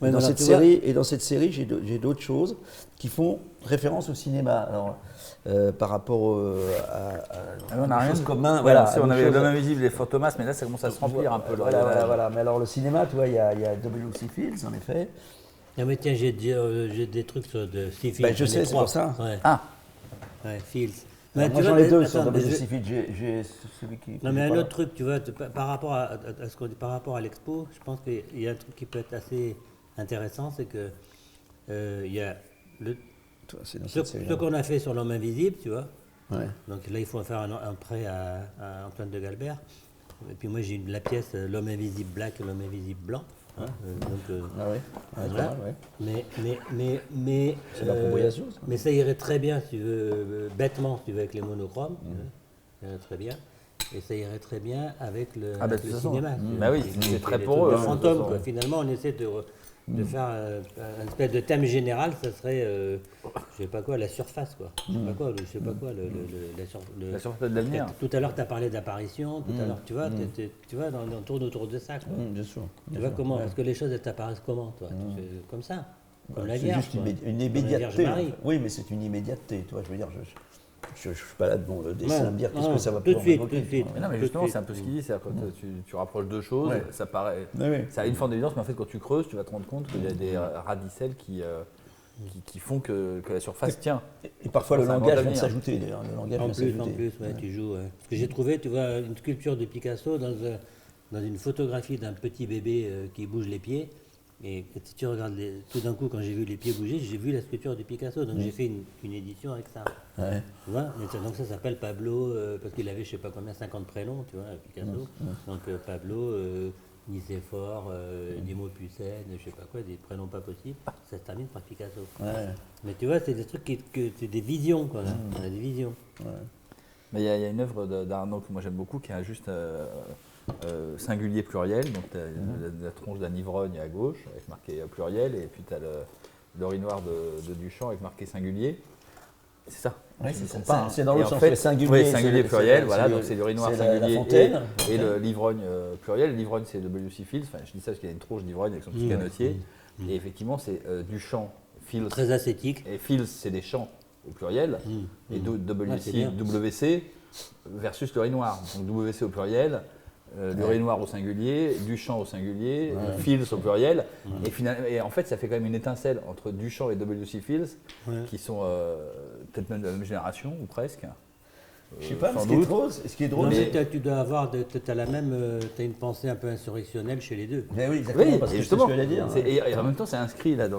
Ouais, dans non, cette tu série, et dans cette série, j'ai d'autres choses qui font référence au cinéma. Alors, par rapport on n'a rien de commun. Voilà, à on des avait choses- l'homme invisible et Fantomas, mais là, ça commence à se remplir un peu. Voilà. Mais alors le cinéma, tu vois, il y a W.C. Fields, en effet. non mais tiens, j'ai des trucs sur de Steve Fields. Ben, je j'en ai sais, c'est trois. pour ça. Ouais, Ah, ouais, Fields. Alors, Mais moi, tu j'en vois, ai deux attends, sur mais W.C. Fields. J'ai celui qui. Non mais qui un est autre pas truc, tu vois, par rapport à ce qu'on dit, par rapport à l'expo, je pense qu'il y a un truc qui peut être assez intéressant, c'est que il y a là. Toi, c'est dans ce cette série-là. qu'on a fait sur l'homme invisible, tu vois. Ouais. Donc là, il faut faire un prêt à Antoine de Galbert. Et puis moi, j'ai la pièce L'homme invisible black et l'homme invisible blanc. Hein, Ah ouais. Ouais, voilà. pas mal, ouais. Mais C'est la Proboyazo, ça. mais ça irait très bien, si tu veux, bêtement, si tu veux, avec les monochromes. Ça irait très bien. Et ça irait très bien avec le, Ah bah, avec de le toute façon. cinéma. Bah oui, Et c'est très les pour trucs eux, de hein, fantômes, de toute quoi. façon. Finalement, on essaie de faire un espèce de thème général, ça serait, je sais pas quoi, la surface, quoi. Je sais pas quoi, je sais pas quoi, la surface de l'avenir. Tout à l'heure, tu as parlé d'apparition, tout à l'heure, tu vois, tu vois, on tourne autour de ça, quoi. Bien sûr. Tu vois comment, parce que les choses, elles t'apparaissent comment, toi? Tu fais comme ça, comme la C'est Vierge, juste quoi. une Comme la immédiateté. Vierge Marie. Oui, mais c'est une immédiateté. Tu vois, je veux dire, je suis pas là devant le dessin Ouais, à me dire qu'est-ce non, que ça va tout de pouvoir suite, m'évoquer, tout de suite. tu vois. Mais non, mais Tout justement, de suite. c'est un peu ce qu'il dit, c'est-à-dire quand tu rapproches deux choses, Ouais. ça paraît. Oui. Ça a une forme d'évidence, mais en fait, quand tu creuses, tu vas te rendre compte qu'il y a des radicelles qui font que la surface tient. Et parfois le C'est un langage grand vient de avenir. s'ajouter d'ailleurs. Le langage vient de En s'ajouter. plus, ouais, tu joues. Ouais. Parce que j'ai trouvé, tu vois, une sculpture de Picasso dans une photographie d'un petit bébé qui bouge les pieds. Et si tu regardes, tout d'un coup, quand j'ai vu les pieds bouger, j'ai vu la sculpture de Picasso. Donc j'ai fait une édition avec ça. Ouais. Tu vois. Donc ça s'appelle Pablo, parce qu'il avait je sais pas combien, 50 prénoms, tu vois, Picasso. Donc Pablo, Nicéphore, Nimo Pucène, je sais pas quoi, des prénoms pas possibles. Ça se termine par Picasso. Ouais. Mais tu vois, c'est des trucs c'est des visions, quoi. Là. On a des visions. Mais il y a une œuvre d'Arnaud que moi j'aime beaucoup qui a juste singulier pluriel. Donc tu as la tronche d'un ivrogne à gauche avec marqué pluriel, et puis tu as l'urinoir de Duchamp avec marqué singulier. C'est ça. Ouais, Je me c'est trompe ça, pas, hein. c'est dans l'autre Et en sens, fait, le singulier, oui, c'est singulier le- pluriel, c'est voilà, le- donc c'est l'urinoir c'est la singulier fontaine. et l'ivrogne pluriel. L'ivrogne c'est W.C. Fields, enfin je dis ça parce qu'il y a une tronche d'ivrogne avec son petit canotier. Et effectivement c'est Duchamp, Fields, Très ascétique. et Fields c'est des champs au pluriel, et Ouais, c'est bien. WC versus l'urinoir. Donc WC au pluriel, l'urinoir au singulier, Duchamp au singulier, Fields au pluriel. Et en fait, ça fait quand même une étincelle entre Duchamp et W.C. Fields, qui sont peut-être même de la même génération, ou presque. Je sais pas, mais sans ce qui est doute. drôle, ce qui est Non, drôle, mais c'est. tu dois avoir, t'as la même, t'as une pensée un peu insurrectionnelle chez les deux. Mais oui, exactement, Oui, parce et que c'est ce justement, que j'allais dire. et en même temps, c'est inscrit là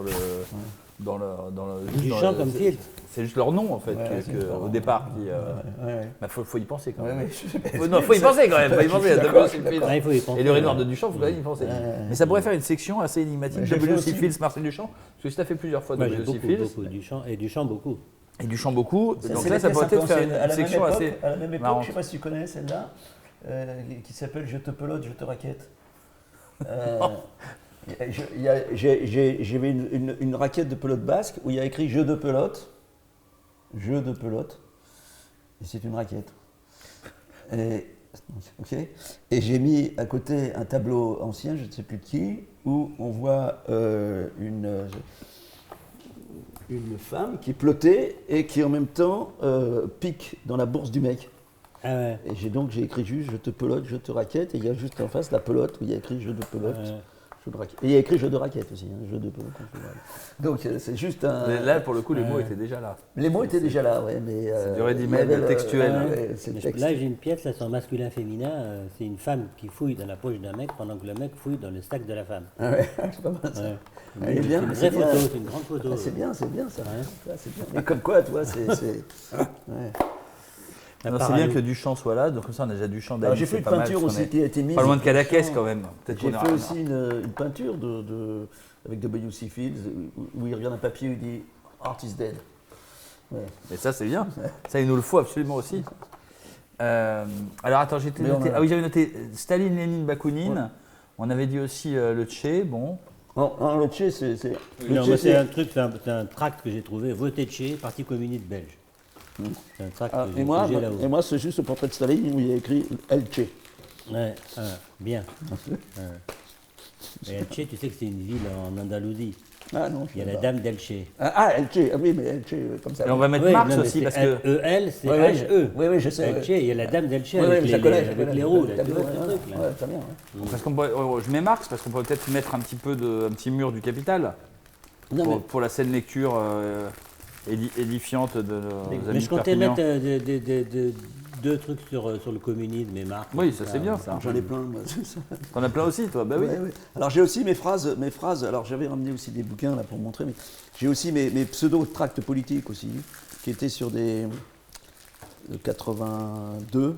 Duchamp comme titre. C'est juste leur nom en fait, Ouais, c'est au départ. Ouais. Bah, faut y penser quand Ouais, même. ouais. Non, faut y penser quand même. Faut y penser. Ah, il faut y penser. Et le Noir de Duchamp, faut quand même y penser. Mais ça pourrait faire une section assez énigmatique. Ouais, j'ai fait W.C. aussi. Fields, Marcel Duchamp. Parce que si t'as fait plusieurs fois Moi, j'ai W.C. beaucoup, Fields beaucoup. Duchamp beaucoup. et Duchamp beaucoup, donc C'est là ça pourrait peut-être faire à une la même section époque, assez. à la même époque, marrante. je sais pas si tu connais celle-là, qui s'appelle Je te pelote, je te raquette. J'avais une raquette de pelote basque où il y a écrit jeu de pelote, et c'est une raquette. Ok. Et j'ai mis à côté un tableau ancien, je ne sais plus de qui, où on voit une femme qui est pelotée et qui en même temps pique dans la bourse du mec. Ah ouais. Et j'ai écrit juste je te pelote, je te raquette, et il y a juste en face la pelote où il y a écrit jeu de pelote. Jeu de raquette. Et il y a écrit jeu de raquette aussi, jeu de pelote. Donc c'est juste un. Mais là pour le coup les mots étaient déjà là. Les mots étaient déjà là, ouais, mais. C'est du ready-made textuel. C'est le Mais texte. là, j'ai une pièce là, sur masculin-féminin. C'est une femme qui fouille dans la poche d'un mec pendant que le mec fouille dans le sac de la femme. Ah ouais, c'est pas mal ça. Ouais. Elle est bien, C'est une c'est vraie bien. photo, c'est une grande photo. Ah, c'est bien ça. Ouais. Ouais, c'est bien. Mais comme quoi, toi, c'est. Ouais. Non, c'est bien que Duchamp soit là, donc comme ça on a déjà Duchamp Alors d'Ali. j'ai fait une peinture aussi qui a été mise. Pas loin de Cadaqués quand même. Peut-être J'ai qu'on fait aura- aussi une peinture avec W.C. Fields où il regarde un papier et il dit Art is dead. Ouais. Mais ça c'est bien. Ça il nous le faut absolument aussi. Alors attends, Mais on noté. a- Ah oui, j'avais noté Staline, Lénine, Bakounine. On avait dit aussi le Tché, bon. Non, le Tché, c'est. le Non, Tché, moi, c'est un truc, c'est un tract que j'ai trouvé, Votez Tché, Parti communiste belge. C'est un tract Ah, que et moi, j'ai là-haut. c'est juste le portrait de Staline où il y a écrit El Tché. Ouais, bien. Et Elche, tu sais que c'est une ville en Andalousie. Ah non, Il y a la dame d'Elche. El Tché, ah oui, mais El Tché, comme ça. Et on va mettre Oui, Marx non, mais aussi c'est parce que. E-L, c'est Ouais, ouais, H-E. oui, je sais. Elche, il y a la dame d'Elche Oui, oui, avec, je la connais, avec les roues, là, t'as tu vu, vois ce truc là. Ouais, très bien. Ouais. Parce qu'on pourrait- je mets Marx parce qu'on pourrait peut-être mettre un petit mur du Capital Non, pour la scène lecture édifiante de nos Mais amis je de comptais Perpignan. mettre deux trucs sur le communisme et Marx. Oui, ça c'est bien ça. J'en ai plein, moi. T'en as plein aussi toi, bah oui. Ouais, ouais. Alors j'ai aussi mes phrases. Alors j'avais ramené aussi des bouquins là pour montrer, mais j'ai aussi mes pseudo-tracts politiques aussi, qui étaient sur des 82.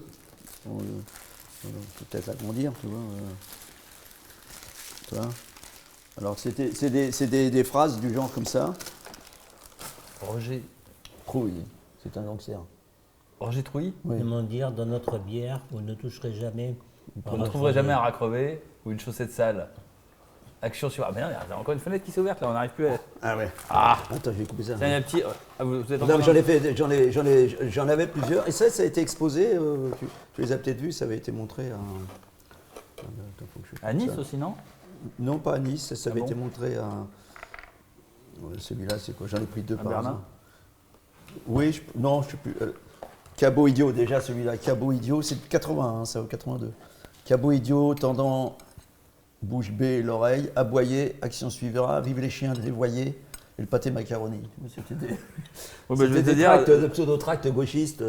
Peut-être agrandir, tu vois. Tu vois. Alors c'est des phrases du genre comme ça. Roger Trouille, c'est un gangster. Trouilly. Oui. Comment dire, dans notre bière, vous ne toucherez jamais. On ne trouverait jamais un rat crevé ou une chaussette sale. Action sur. Ah merde, il y a encore une fenêtre qui s'est ouverte là, on n'arrive plus à. Ah ouais. Ah. Attends, je vais couper ça. Tiens, il y a un petit. Ah, vous êtes Non, encore. mais j'en avais plusieurs. Et ça a été exposé. Tu les as peut-être vus. Ça avait été montré à. Attends, faut que je À coupe Nice ça. aussi, non? Non, pas à Nice. Ça avait bon été montré à. Celui-là, c'est quoi? J'en ai pris deux À par Berlin? hasard. Oui, non, je ne sais plus. Cabot idiot, déjà celui-là. Cabot idiot, c'est de 81, ça ou 82. Cabot idiot, tendant bouche bée l'oreille, aboyer, action suivra, vive les chiens dévoyés et le pâté macaroni. C'était des, Oh, bah, je vais c'était te des dire. tracts, de pseudo-tracts gauchistes.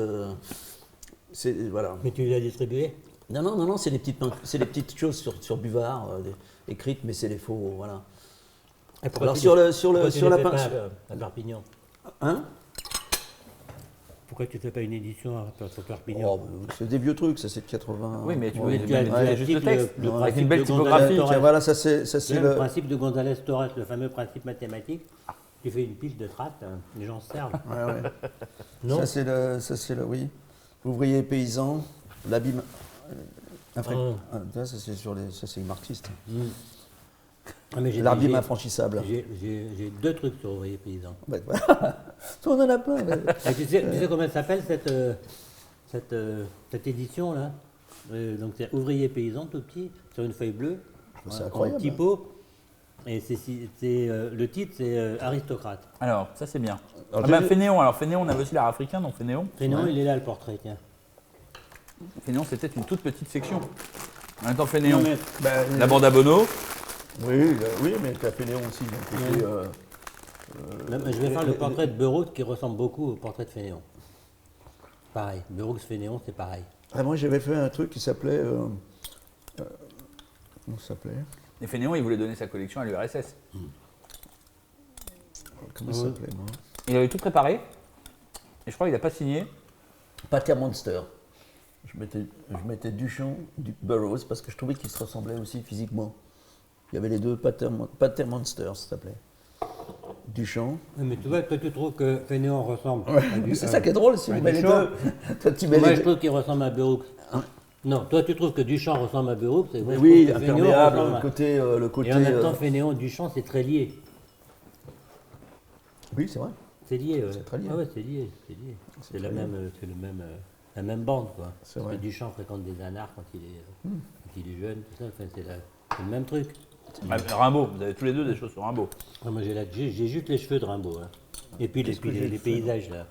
Voilà. Mais tu les as distribués? Non, c'est des petites choses sur Buvard, écrites, mais c'est des faux, voilà. Et pourquoi Alors tu sur les- le sur pourquoi le tu sur les la fais peinture, pas à Perpignan? hein? Pourquoi tu ne fais pas une édition sur Perpignan? Oh, c'est des vieux trucs, ça c'est de 80. Oui, mais tu Ouais. veux tu as- tu tu as as juste le le- texte. le Avec principe une belle de typographie. Gonzalez Torres. Tiens, voilà, ça c'est Le le. principe de González Torres, le fameux principe mathématique, tu fais une pile de tracts, les gens se servent. Ouais. Non. Ça c'est le oui. Ouvrier paysan, l'abîme. Ça c'est sur les, ça c'est les marxistes. Ah, mais j'ai L'abîme j'ai- infranchissable. j'ai deux trucs sur ouvrier paysan. Ouais, voilà. On en a plein. Ouais. Ah, tu sais comment elle s'appelle cette édition là? Donc c'est ouvrier paysan tout petit sur une feuille bleue, C'est en incroyable. typo. Et le titre c'est aristocrate. Alors, ça c'est bien. Alors, Ah j'ai bah, vu- Fénéon, alors Fénéon, on avait aussi l'art africain, donc Fénéon. Fénéon, il est là le portrait, tiens. Fénéon, c'était une toute petite section. En même temps, Fénéon, Non, mais- la bande à Bono. Oui, mais tu as Pénéon aussi. Donc, Oui. Là, je vais faire le portrait de Beroux qui ressemble beaucoup au portrait de Fénéon. Pareil, Beroux Fénéon, c'est pareil. Moi j'avais fait un truc qui s'appelait. Comment ça s'appelait? Et Fénéon, il voulait donner sa collection à l'URSS. comment ça s'appelait moi Il avait tout préparé. Et je crois qu'il n'a pas signé. Pater Monster. Je mettais Duchamp, Burroughs, parce que je trouvais qu'ils se ressemblaient aussi physiquement. Il y avait les deux Pater Monster, ça s'appelait. Duchamp. Mais tu vois, toi tu trouves que Fénéon ressemble C'est ça qui est drôle, si à vous mettez les Duchamp. deux. Toi, tu mets Moi les je deux. trouve qu'il ressemble à Burroughs. Non, toi tu trouves que Duchamp ressemble à Burroughs, et moi, je Oui, trouve que Fénéon imperméable, ressemble le à- côté. Et en même temps, Fénéon, Duchamp, c'est très lié. Oui, c'est vrai. C'est lié, ouais. C'est très lié. Ah ouais, c'est lié, c'est lié. C'est la très lié. même, la même bande, quoi. C'est Parce vrai. que Duchamp fréquente des anards quand il est jeune, tout ça. Enfin, c'est le même truc. Ah, Rimbaud, vous avez tous les deux des choses sur Rimbaud. Ah, moi, j'ai juste les cheveux de Rimbaud. Hein. Et puis, Qu'est-ce que j'ai les fait, paysages, là.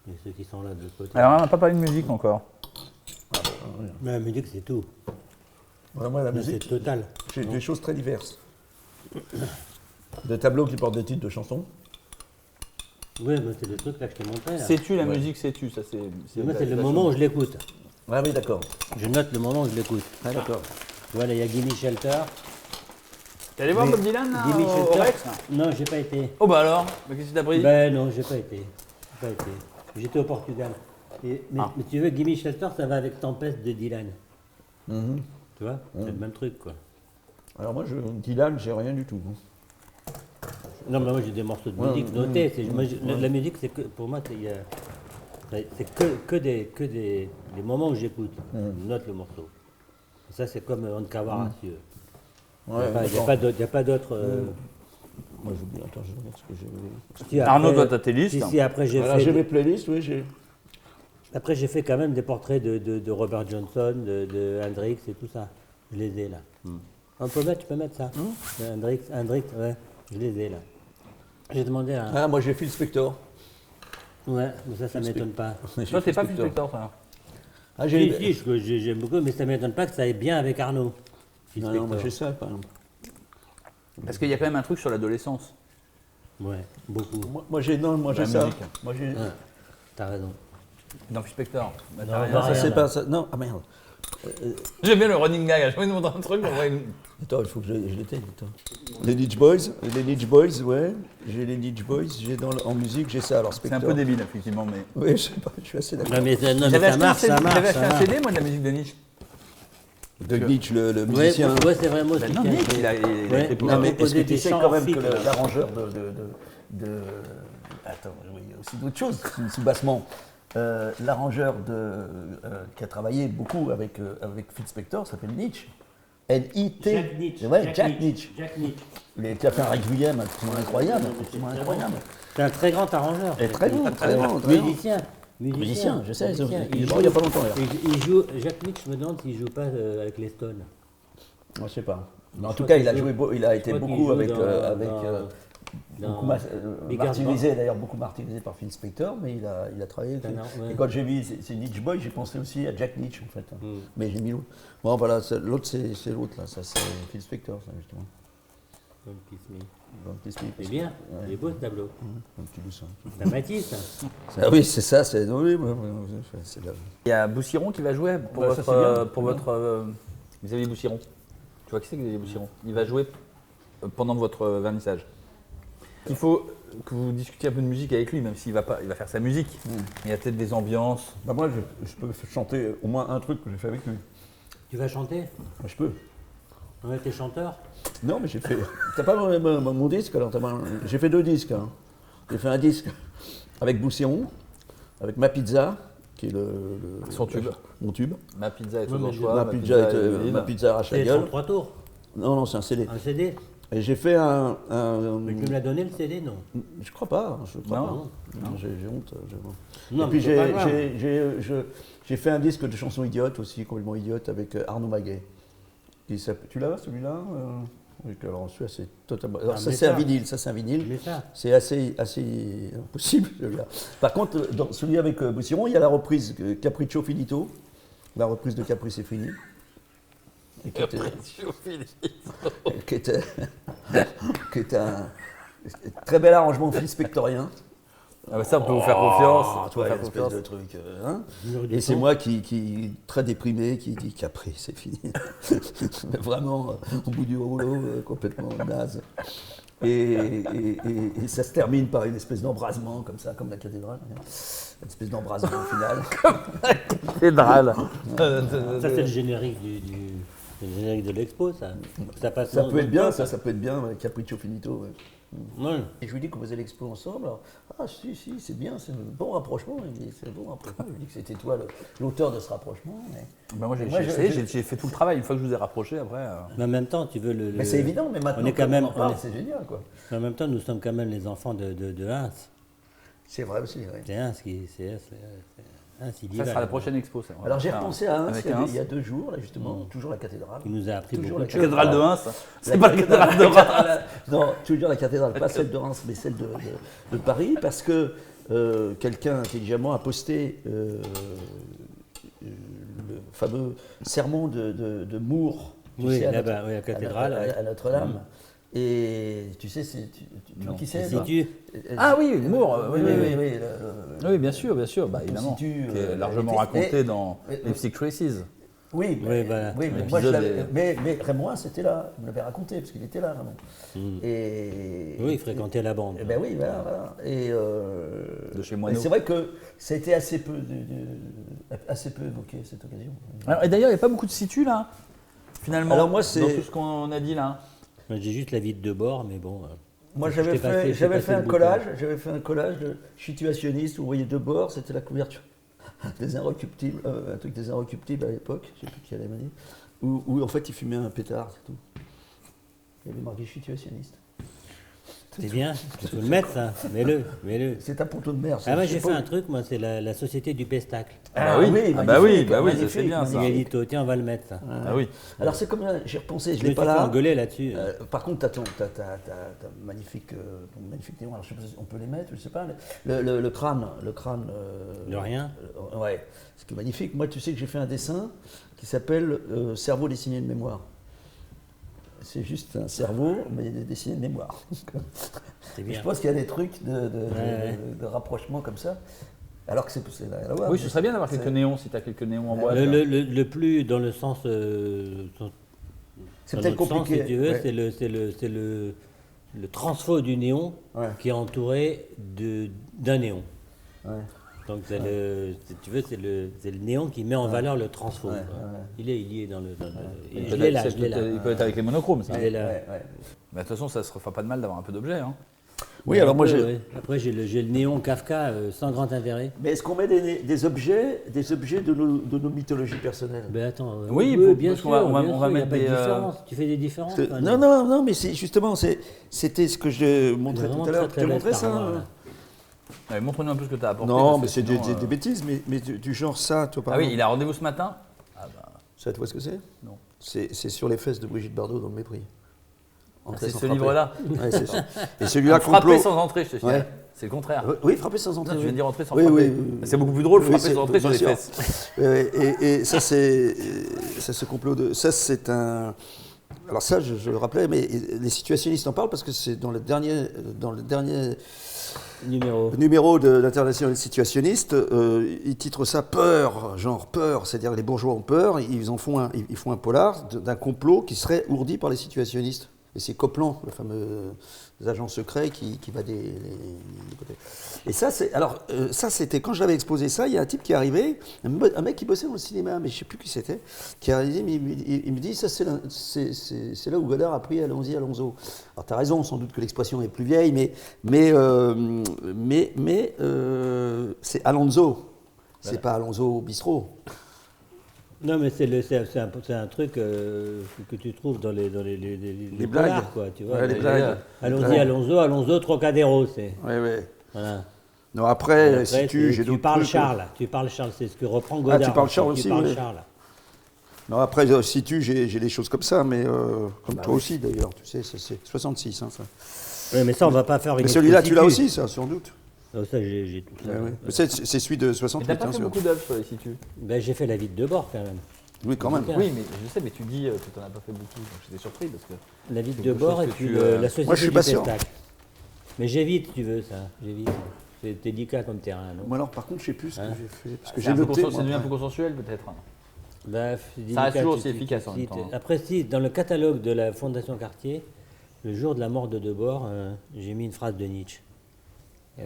Et ceux qui sont là de l'autre côté. Alors, on n'a pas parlé de musique encore. Mais la musique, c'est tout. Moi, la Mais c'est musique, total. j'ai des choses très diverses. Des tableaux qui portent des titres de chansons. Oui, mais c'est le truc là que je t'ai montré. Là. Sais-tu la Ouais. musique, sais-tu ça c'est. Moi, c'est le moment où je l'écoute. Ah oui, d'accord. Je note le moment où je l'écoute. Ah, d'accord. Tu vois, là, il y a Gimme Shelter. T'es allé voir Mais- Bob Dylan là, Gimme au Shelter. Rex là Non, j'ai pas été. Oh bah alors, mais qu'est-ce qui t'a pris Ben non, j'ai pas été. J'ai pas été. J'étais au Portugal. Mais Ah. tu veux, Gimme Shelter, ça va avec Tempest de Dylan. Mhm. Tu vois, c'est le même truc, quoi. Alors moi, Dylan, j'ai rien du tout. Non, mais moi j'ai des morceaux de Ouais, musique ouais, notés. ouais. Moi, la musique, c'est que, pour moi, c'est que des moments où j'écoute. Je note le morceau. Et ça, c'est comme On Kawara, si tu veux. Ouais, Il n'y a d'accord. pas d'autre. Moi, j'oublie. Attends, je regarde ce que j'ai. Si, Arnaud, après- toi, t'as tes listes. Si, après j'ai Voilà, fait. j'ai mes playlists, oui, j'ai. Après, j'ai fait quand même des portraits de Robert Johnson, de Hendrix et tout ça. Je les ai là. Tu peux mettre ça. De Hendrix, ouais, je les ai là. J'ai demandé à. Ah, moi, j'ai Phil Spector. Ouais, mais ça m'étonne pas. Toi, t'es pas Phil Spector, ça. Ah, Si, j'ai. j'aime beaucoup, mais ça m'étonne pas que ça aille bien avec Arnaud. Phil Non, non, moi, Spector. j'ai ça, par exemple. Parce qu'il y a quand même un truc sur l'adolescence. Ouais, beaucoup. Moi, j'ai. Non, moi, j'ai La ça. musique. Moi, j'ai. Ouais, t'as raison. Dans Phil Spector. Bah, Non, t'as rien. non, Ça, rien, c'est là. pas ça. Non, ah merde. J'aime bien le running gag. Je vais nous montrer un truc. On voit une... Attends, il faut que je l'éteigne. Attends. Les Beach Boys, ouais. J'ai les Beach Boys, en musique, j'ai ça. Alors, C'est Spector. un peu débile, effectivement, mais. Oui, je sais pas, je suis assez d'accord. Non, mais, non, mais J'avais ça marche, ça marche. j'avais ça acheté un marche. CD, moi, de la musique de Nietzsche. De Nietzsche, le Ouais, musicien. ouais, c'est vraiment ce Non, qu'il y a. Nietzsche, il a Ouais. été Non, mais est-ce Composer que tu des sais chants quand même orphiques, que là. l'arrangeur Attends, oui, il y a aussi d'autres choses sous bassement. L'arrangeur qui a travaillé beaucoup avec Phil Spector s'appelle Nietzsche. N-I-T. Jack Nietzsche. Ouais, Jack Nietzsche. Jack Nietzsche. Qui a fait un requiem absolument incroyable. Absolument C'est incroyable. C'est un très grand arrangeur. Et très bon, très bon. très bon. Musicien. Musicien, je sais. Musicien. Il est mort il n'y a pas longtemps. d'ailleurs. Il joue, Jack Nietzsche, je me demande s'il joue pas avec les Stones. Je sais pas. Mais en Je tout crois cas, il a qu'il joué, il je a été crois qu'il beaucoup joue avec, dans- beaucoup dans Bigger martyrisé, d'ailleurs beaucoup martyrisé par Phil Spector, mais il a travaillé. C'est un art, ouais. Et quand j'ai vu ces Nietzsche Boys, j'ai pensé aussi à Jack Nietzsche en fait. Mm. Mais j'ai mis l'autre. Bon voilà, l'autre c'est l'autre là, ça c'est Phil Spector ça justement. Don't Kiss Me. Don't Kiss Me, C'est parce bien, que- il est beau ce tableau. Un petit bout ça. T'as Matisse. Hein. Ah oui, c'est ça, c'est. Oui, c'est là. Il y a Boussiron qui va jouer pour Bah, ça, votre. c'est bien. Pour votre Xavier Boussiron. Tu vois qui c'est Xavier Boussiron? Il va jouer pendant votre vernissage. Il faut que vous discutiez un peu de musique avec lui, même s'il va pas, il va faire sa musique. Il y a peut-être des ambiances. Bah moi je peux chanter au moins un truc que j'ai fait avec lui. Tu vas chanter? Moi, je peux. Ouais, t'es chanteur? Non, mais j'ai fait. T'as pas mon disque alors j'ai fait 2 disques. Hein. J'ai fait un disque avec Boussiron, avec Ma Pizza, qui est Son tube. mon tube. Ma pizza est Ouais, aux mais anchois. Ma Pizza arrache la C'est gueule. son 3 tours. Non, non, c'est un CD. Un CD? Et j'ai fait Mais tu me l'as donné le CD, non? Je crois pas. Je crois Non. pas. Non, j'ai honte. Non, Et puis mais c'est pas grave. j'ai fait un disque de chansons idiotes aussi, complètement idiotes, avec Arnaud Maguet. Tu l'as celui-là Oui, alors celui-là c'est totalement. Alors Ah, ça mais c'est un ça. vinyle, ça c'est un vinyle. Mais ça. C'est assez impossible celui-là. Par contre, dans celui avec Boussiron, il y a la reprise Capriccio Finito, la reprise de Capri c'est fini. Et qui était un très bel arrangement Phil Spectorien. Ah bah ça, on peut vous faire confiance. Ah, On toi, peut faire une espèce confiance. de truc. Hein. Mur du Et c'est son. moi qui, très déprimé, qui dit qu'après, c'est fini. Mais vraiment, au bout du rouleau, complètement naze. Et ça se termine par une espèce d'embrasement, comme ça, comme la cathédrale. Une espèce d'embrasement final. Cathédrale. Ça, c'est le générique c'est le générique de l'expo, ça. Ça passe Ça dans- peut être dans- bien, ça peut être bien, Capriccio Finito. Ouais. Ouais. Et je lui dis qu'on faisait l'expo ensemble. Alors, ah, si, c'est bien, c'est un bon rapprochement. Il me dit, c'est un bon rapprochement. Je lui dis que c'était toi l'auteur de ce rapprochement. Mais, Ben moi, Moi, j'ai fait tout le travail. Une fois que je vous ai rapproché, après. Mais en même temps, tu veux le. mais c'est évident, mais maintenant, on est quand quand même- on en parle, on est- c'est génial, quoi. En même temps, nous sommes quand même les enfants de Hans. C'est vrai aussi, oui. C'est Hans qui. Hans, il y Ça va, sera la là. prochaine expo. Ça. Alors j'ai Enfin, repensé à Reims avec il y a 2 jours, là justement, toujours la cathédrale. Il nous a appris Toujours beaucoup la de choses. Cathédrale de Reims. La C'est pas la cathédrale de Reims. Non, toujours la cathédrale, pas celle de Reims, mais celle de Paris, parce que quelqu'un intelligemment a posté le fameux sermon de Moore, tu Oui, sais, à là-bas, oui, la cathédrale. à Notre-Dame. Et tu sais, tu vois qui c'est Si toi tu. Ah oui, Moore. Oui, oui. Oui, bien sûr, bah, évidemment. situe, Qui est largement était- raconté mais- dans mais- les Traces. Oui, Oui, voilà. oui, mais, L'épisode moi, est- mais Raymond c'était là, il me l'avait raconté, parce qu'il était là, Raymond. Et, Oui, il fréquentait la bande. Ben oui, voilà. Et, De chez et Moineau. c'est vrai que ça a été assez peu évoqué cette occasion. Alors, et d'ailleurs, il n'y a pas beaucoup de situs là, finalement. Alors, moi, c'est- dans tout ce qu'on a dit là. Moi, j'ai juste la vie de Debord, mais bon. Moi, je j'avais t'ai passé- fait, je t'ai j'avais passé fait le un bouquin. collage de situationniste où vous voyez Debord, c'était la couverture des Inrecuptibles, un truc des Inrecuptibles à l'époque, je ne sais plus qui allait me dire, où en fait il fumait un pétard, c'est tout. Il y avait marqué situationniste. C'est bien, tu peux le mettre, ça. Mets-le. C'est un ponton de mer. Ah, moi, je sais j'ai fait pas- un truc, moi, c'est la Société du Pestacle. Ah oui, magnifique, ça c'est magnifique, bien ça. magnifique. Miguelito, tiens, on va le mettre, ça. Ah oui. Alors c'est comme j'ai repensé, je Je l'ai me pas suis fait là. engueuler là-dessus. Par contre, t'as magnifique, ton magnifique néon. Alors, je sais pas si on peut les mettre, je sais pas. Le crâne. De rien. Ouais, ce qui est magnifique. Moi, tu sais que j'ai fait un dessin qui s'appelle Cerveau dessiné de mémoire. C'est juste un cerveau, mais dessiné de mémoire. C'est bien. Je pense qu'il y a des trucs Ouais. de rapprochement comme ça. Alors que c'est rien à voir. Oui, ce serait bien d'avoir quelques néons si tu as quelques néons en boîte. Le plus dans le sens. C'est dans peut-être l'autre sens, compliqué. si tu veux, ouais. c'est le transfo du néon Ouais. qui est entouré d'un néon. Ouais. Donc, si tu veux, c'est le néon qui met en valeur le transfo. Ouais, quoi. ouais. Il est dans le. Il je peut l'ai être- là, c'est je l'ai là. peut-être- Il peut être avec les monochromes, ça. Il est là. Ouais, ouais. Mais de toute façon, ça se fera pas de mal d'avoir un peu d'objets. Hein. Oui, alors moi Après, j'ai. ouais. Après, j'ai le néon Kafka sans grand intérêt. Mais est-ce qu'on met des objets de nos mythologies personnelles? Ben attends, Oui, bien parce sûr, qu'on va- bien on va sûr, il y a mettre pas de des, différence. Tu fais des différences. Parce que- hein, non, mais c'est justement, c'était ce que je montrais vraiment tout à l'heure. très, Tu as très montré bête, ça par rapport, hein là. Ouais, montre-nous un peu ce que tu as apporté. Non, parce mais que c'est sinon, des bêtises, mais du genre ça, toi, par Ah oui, exemple. il a rendez-vous ce matin. Ah bah, Ça, tu vois ce que c'est? Non. C'est sur les fesses de Brigitte Bardot dans le mépris. Entrer c'est sans ce frapper. livre-là. Ouais, c'est ça. Et celui-là, Frapper complot. sans entrer, je te signale. Ouais. C'est le contraire. Oui, frapper sans Non, entrer. tu viens de dire entrer sans Oui, frapper. oui. C'est beaucoup plus drôle, Oui, frapper c'est- sans entrer sur bien les sûr. fesses. Et ça, c'est ce complot de. Ça, c'est un. Alors, ça, je le rappelais, mais les situationnistes en parlent parce que c'est dans le dernier numéro de l'International situationniste, ils titrent ça peur, genre peur, c'est-à-dire les bourgeois ont peur, ils font un polar d'un complot qui serait ourdi par les situationnistes. Et c'est Copland, le fameux agent secret qui va des côtés. Et ça, ça c'était quand je l'avais exposé ça, il y a un type qui est arrivé, un mec qui bossait dans le cinéma, mais je ne sais plus qui c'était, qui est arrivé, mais il me dit, ça c'est là où Godard a pris Allons-y, Alonso. Alors tu as raison, sans doute que l'expression est plus vieille, mais c'est Alonso, c'est pas Alonso au bistrot. Non, mais c'est un truc que tu trouves dans les Les polars, blagues. quoi, tu vois. Ouais, les blagues. Allons-y, Alonso, Trocadéro, c'est. Oui, oui. Voilà. Non, après, Après, si j'ai tu d'autres parles trucs, Charles, c'est ce que reprend Godard. tu parles Charles Tu aussi, parles ouais. Charles. Non, après, si j'ai des choses comme ça, mais comme toi aussi d'ailleurs, tu sais, c'est 66. Hein, ça. Oui, mais ça, on va pas faire une Mais celui-là, tu l'as exposition. aussi, ça, sans doute. Oh, ça, j'ai tout ça. Ouais, ouais. Mais c'est celui de Mais 68, t'as pas hein, fait sûr. beaucoup d'œuvres sur les situs. Ben, j'ai fait la vie de Debord, quand même. Oui, quand même. Bien. Oui, mais je sais, mais tu dis que tu n'en as pas fait beaucoup. Donc j'étais surpris parce que. La vie de Quelque Debord chose et que puis tu, la société Moi, je suis du pas sûr. Pestacle. Mais j'évite, tu veux, ça. J'évite. C'est délicat comme terrain, non? Moi, alors, par contre, je sais plus ce que Hein j'ai fait. Parce que C'est j'ai un peu noté. ça moi, devient un peu après. consensuel peut-être. Bah, Ça reste toujours aussi efficace en même temps. Après, si, dans le catalogue de la Fondation Cartier, Le jour de la mort de Debord, j'ai mis une phrase de Nietzsche.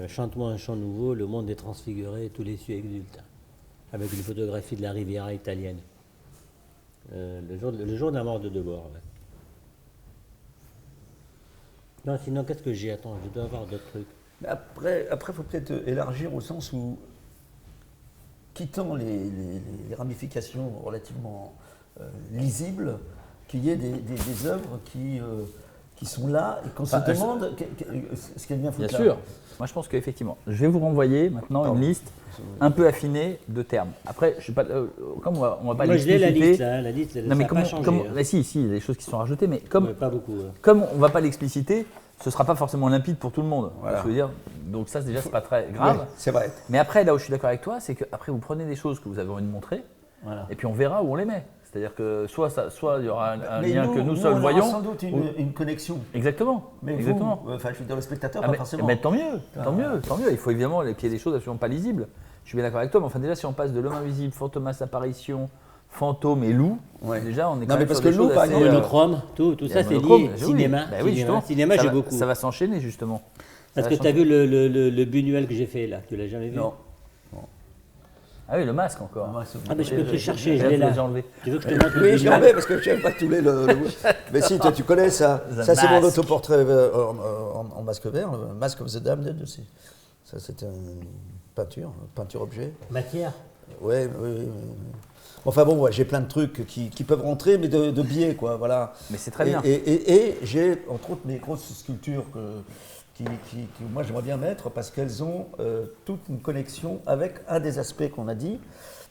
Chante-moi un chant nouveau, le monde est transfiguré, et tous les cieux exultent. Avec une photographie de la Riviera italienne. Le jour de la mort de Debord. Ouais. Non, sinon, qu'est-ce que j'ai? Attends, je dois avoir d'autres trucs. Après, il faut peut-être élargir au sens où, quittant les ramifications relativement lisibles, qu'il y ait des œuvres qui sont là et qu'on se demande ce qu'elles viennent foutre là. Bien sûr. Moi, je pense qu'effectivement, je vais vous renvoyer maintenant une liste un peu affinée de termes. Après, je sais pas, comme on va pas Moi, je l'ai l'expliciter. la liste, Non, ça mais n'a pas changé. mais si, il y a des choses qui sont rajoutées, mais comme, Ouais, pas beaucoup. comme on ne va pas l'expliciter, ce ne sera pas forcément limpide pour tout le monde. Voilà. Je veux dire, donc ça, déjà, c'est pas très grave. Ouais, c'est vrai. Mais après, là où je suis d'accord avec toi, c'est qu'après, vous prenez des choses que vous avez envie de montrer, Voilà. et puis on verra où on les met. C'est-à-dire que soit il y aura un Mais lien que nous seuls on voyons. aura sans doute une connexion. Exactement. Mais Exactement. vous, enfin, je veux dire, le spectateur, Ah, pas mais, forcément. mais tant mieux, tant mieux, tant mieux. Il faut évidemment qu'il y ait des choses absolument pas lisibles. Je suis bien d'accord avec toi, mais enfin déjà si on passe de l'homme invisible, fantomas, apparition, fantôme et loup, Ouais. déjà on est Non, quand mais même parce sur que des loup, choses par assez, exemple, Monochrome, tout il y a ça c'est monochrome, lié. oui, Cinéma, bah oui, cinéma, justement. cinéma, Ça j'ai va- beaucoup. Ça va s'enchaîner justement. Parce Ça que va tu as changer. vu le Buñuel que j'ai fait là, tu l'as jamais vu? Non. Ah oui, le masque encore. Ah mais je peux te le chercher, je l'ai J'ai là. enlevé. Tu veux que je te montre le Oui, je l'ai Buñuel? enlevé parce que je n'aime pas tous les. Mais si, toi, tu connais ça. The Ça, c'est mon Mask. autoportrait en masque vert, le Mask of the Damned aussi. Ça, c'était une peinture objet. Matière. Ouais, oui. Enfin bon, ouais, j'ai plein de trucs qui peuvent rentrer, mais de biais, quoi, voilà. Mais c'est très bien. Et j'ai, entre autres, mes grosses sculptures que moi j'aimerais bien mettre parce qu'elles ont toute une connexion avec un des aspects qu'on a dit,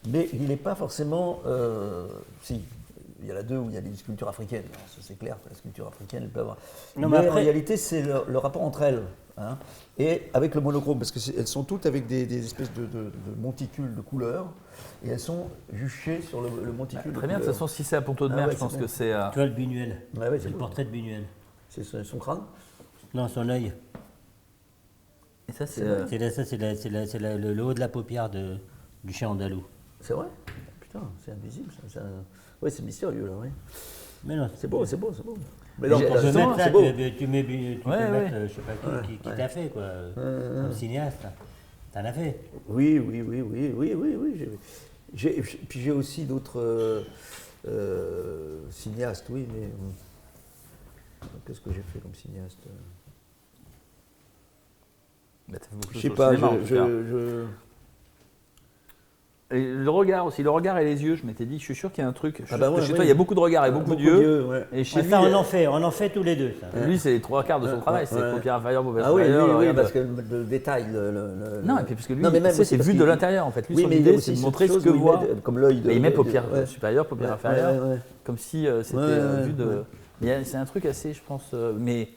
mais il n'est pas forcément. Si, il y en a deux où il y a des sculptures africaines, alors, ça c'est clair que la sculpture africaine, elle peut avoir. Non, mais mais après- en réalité, c'est le rapport entre elles. Hein, et avec le monochrome, parce qu'elles sont toutes avec des espèces de monticules de couleurs, et elles sont juchées sur le monticule. Très bien, de toute façon, si c'est à Ponto de Ah Mer, ouais, je pense c'est que bien. c'est. Tu vois le Buñuel. Ouais, ouais, C'est le cool. portrait de Buñuel. C'est son crâne. Non, son œil. Et ça, c'est. Le haut de la paupière du chien andalou. C'est vrai. Putain, c'est invisible. Oui, c'est mystérieux là, oui. Mais non, C'est beau, c'est beau, c'est beau. Mais Mais non, j'ai- On peut Justement, mettre ça, c'est beau. tu peux Ouais, mettre, ouais. je sais pas qui t'a fait, quoi, comme cinéaste. T'en as fait. Oui. Puis j'ai aussi d'autres cinéastes, oui, mais qu'est-ce que j'ai fait comme cinéaste? Bah, t'as fait beaucoup de Je sais choses pas, au cinéma, en tout cas. Et le regard aussi, le regard et les yeux, je m'étais dit, je suis sûr qu'il y a un truc. Ah bah ouais, chez ouais. toi, il y a beaucoup de regards et beaucoup d'yeux. ouais. Et chez lui, Ça, on en fait tous les deux. Ça. lui, c'est les trois quarts de son Ouais, travail. ouais, C'est ouais. paupière inférieure, paupière Ah oui, supérieure. le oui, regard de- parce que le détail, Non, et puis parce que lui, Non, mais même tu sais, aussi c'est parce vu qu'il- de l'intérieur en fait. Lui, oui, son mais il y a idée, aussi c'est de cette montrer ce chose que où il voit. met, comme l'œil de. Mais il met paupière ouais. supérieure, paupière Ouais, inférieure, ouais. comme si c'était Ouais, vu de. ouais. Mais c'est un truc assez, je pense, mais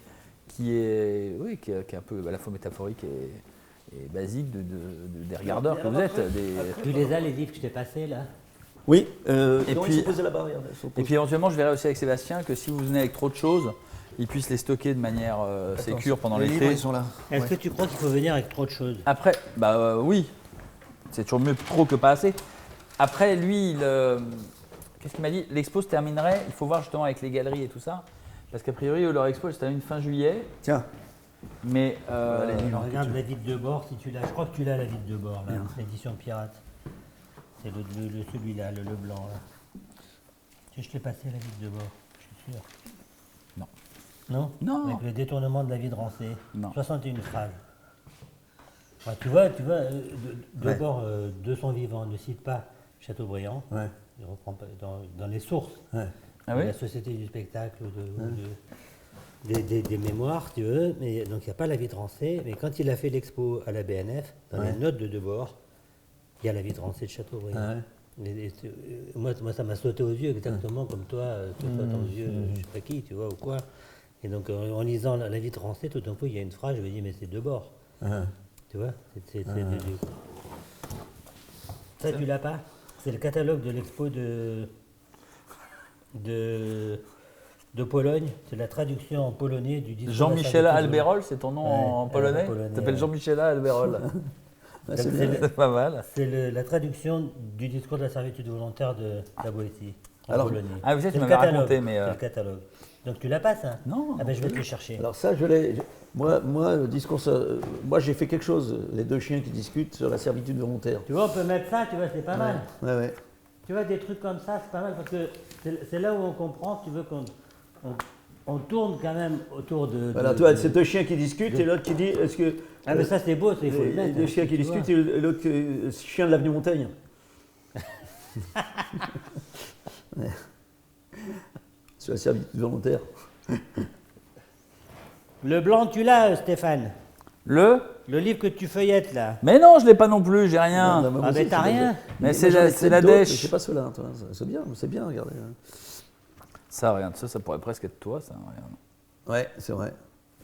qui est, oui, qui est un peu à la fois métaphorique et basique des regardeurs que vous êtes. Tu les as, les livres que je t'ai passés, là? Oui, Et non, puis- ils sont posés là-bas, regarde, ils sont Et posés. puis éventuellement, je verrai aussi avec Sébastien que si vous venez avec trop de choses, il puisse les stocker de manière sécure pendant les livres, l'été. ils sont là. Est-ce que tu crois qu'il faut venir avec trop de choses? Après, bah oui, c'est toujours mieux trop que pas assez. Après, lui, qu'est-ce qu'il m'a dit? L'expo se terminerait, il faut voir justement avec les galeries et tout ça, parce qu'a priori, leur expo elle se termine fin juillet, Tiens, mais Regarde la vide de bord, si tu l'as. Je crois que tu l'as, la vide de bord, là, l'édition pirate. C'est celui-là, le blanc, là. Je t'ai passé la vide de bord, je suis sûr. Non. Non? Non. Avec le détournement de la vide rancée. Non. 61 phrases. Ouais, tu vois, de bord, de son vivant, ne cite pas Chateaubriand. ouais, Il reprend pas dans les sources ouais. Ah de oui la Société du spectacle, des mémoires, tu veux. Mais, donc il n'y a pas la vie de Rancé. Mais quand il a fait l'expo à la BNF, dans les notes de Debord, il y a la vie de Rancé de Chateaubriand. Ah ouais. Moi, ça m'a sauté aux yeux exactement comme toi, que toi, aux yeux, je sais pas qui, tu vois, ou quoi. Et donc en lisant la vie de Rancé, tout d'un coup, il y a une phrase, je me dis, mais c'est Debord. Ah. Tu vois, Ça, tu l'as pas? C'est le catalogue de l'expo de Pologne. C'est la traduction en polonais du discours. Jean-Michel de la Alberol, c'est ton nom en polonais? polonais, Tu t'appelles ouais. Jean-Michel Alberol. Ah, Donc, c'est c'est bien. C'est pas mal. la traduction du discours de la servitude volontaire de la Boétie, en Alors, polonais. ah oui, ça, tu C'est le m'avais catalogue, raconté, mais, c'est le catalogue. Donc tu l'as pas ça? Non. Ah ben je vais te le chercher. Alors ça, je l'ai. Moi, le discours, moi j'ai fait quelque chose. Les deux chiens qui discutent sur la servitude volontaire. Tu vois, on peut mettre ça, tu vois, c'est pas mal. Ouais. Tu vois, des trucs comme ça, c'est pas mal parce que c'est là où on comprend, tu veux on tourne quand même autour de. Voilà, tu vois, c'est deux chiens qui discutent et l'autre qui dit est-ce que. Ah mais ça c'est beau, il faut le mettre. Deux chiens qui tu vois. discutent et l'autre chien de l'avenue Montaigne. Ouais. Sur la servitude volontaire. Le blanc, tu l'as, Stéphane. Le Le livre que tu feuillettes là. Mais non, je l'ai pas non plus, j'ai rien. Non, moi Ah aussi, mais t'as c'est rien. Mais moi, c'est j'en ai la peut-être d'autres, dèche. Je sais pas ceux-là, toi, c'est bien, regardez. Ça, regarde, ça pourrait presque être toi, ça, regarde. Ouais, c'est vrai.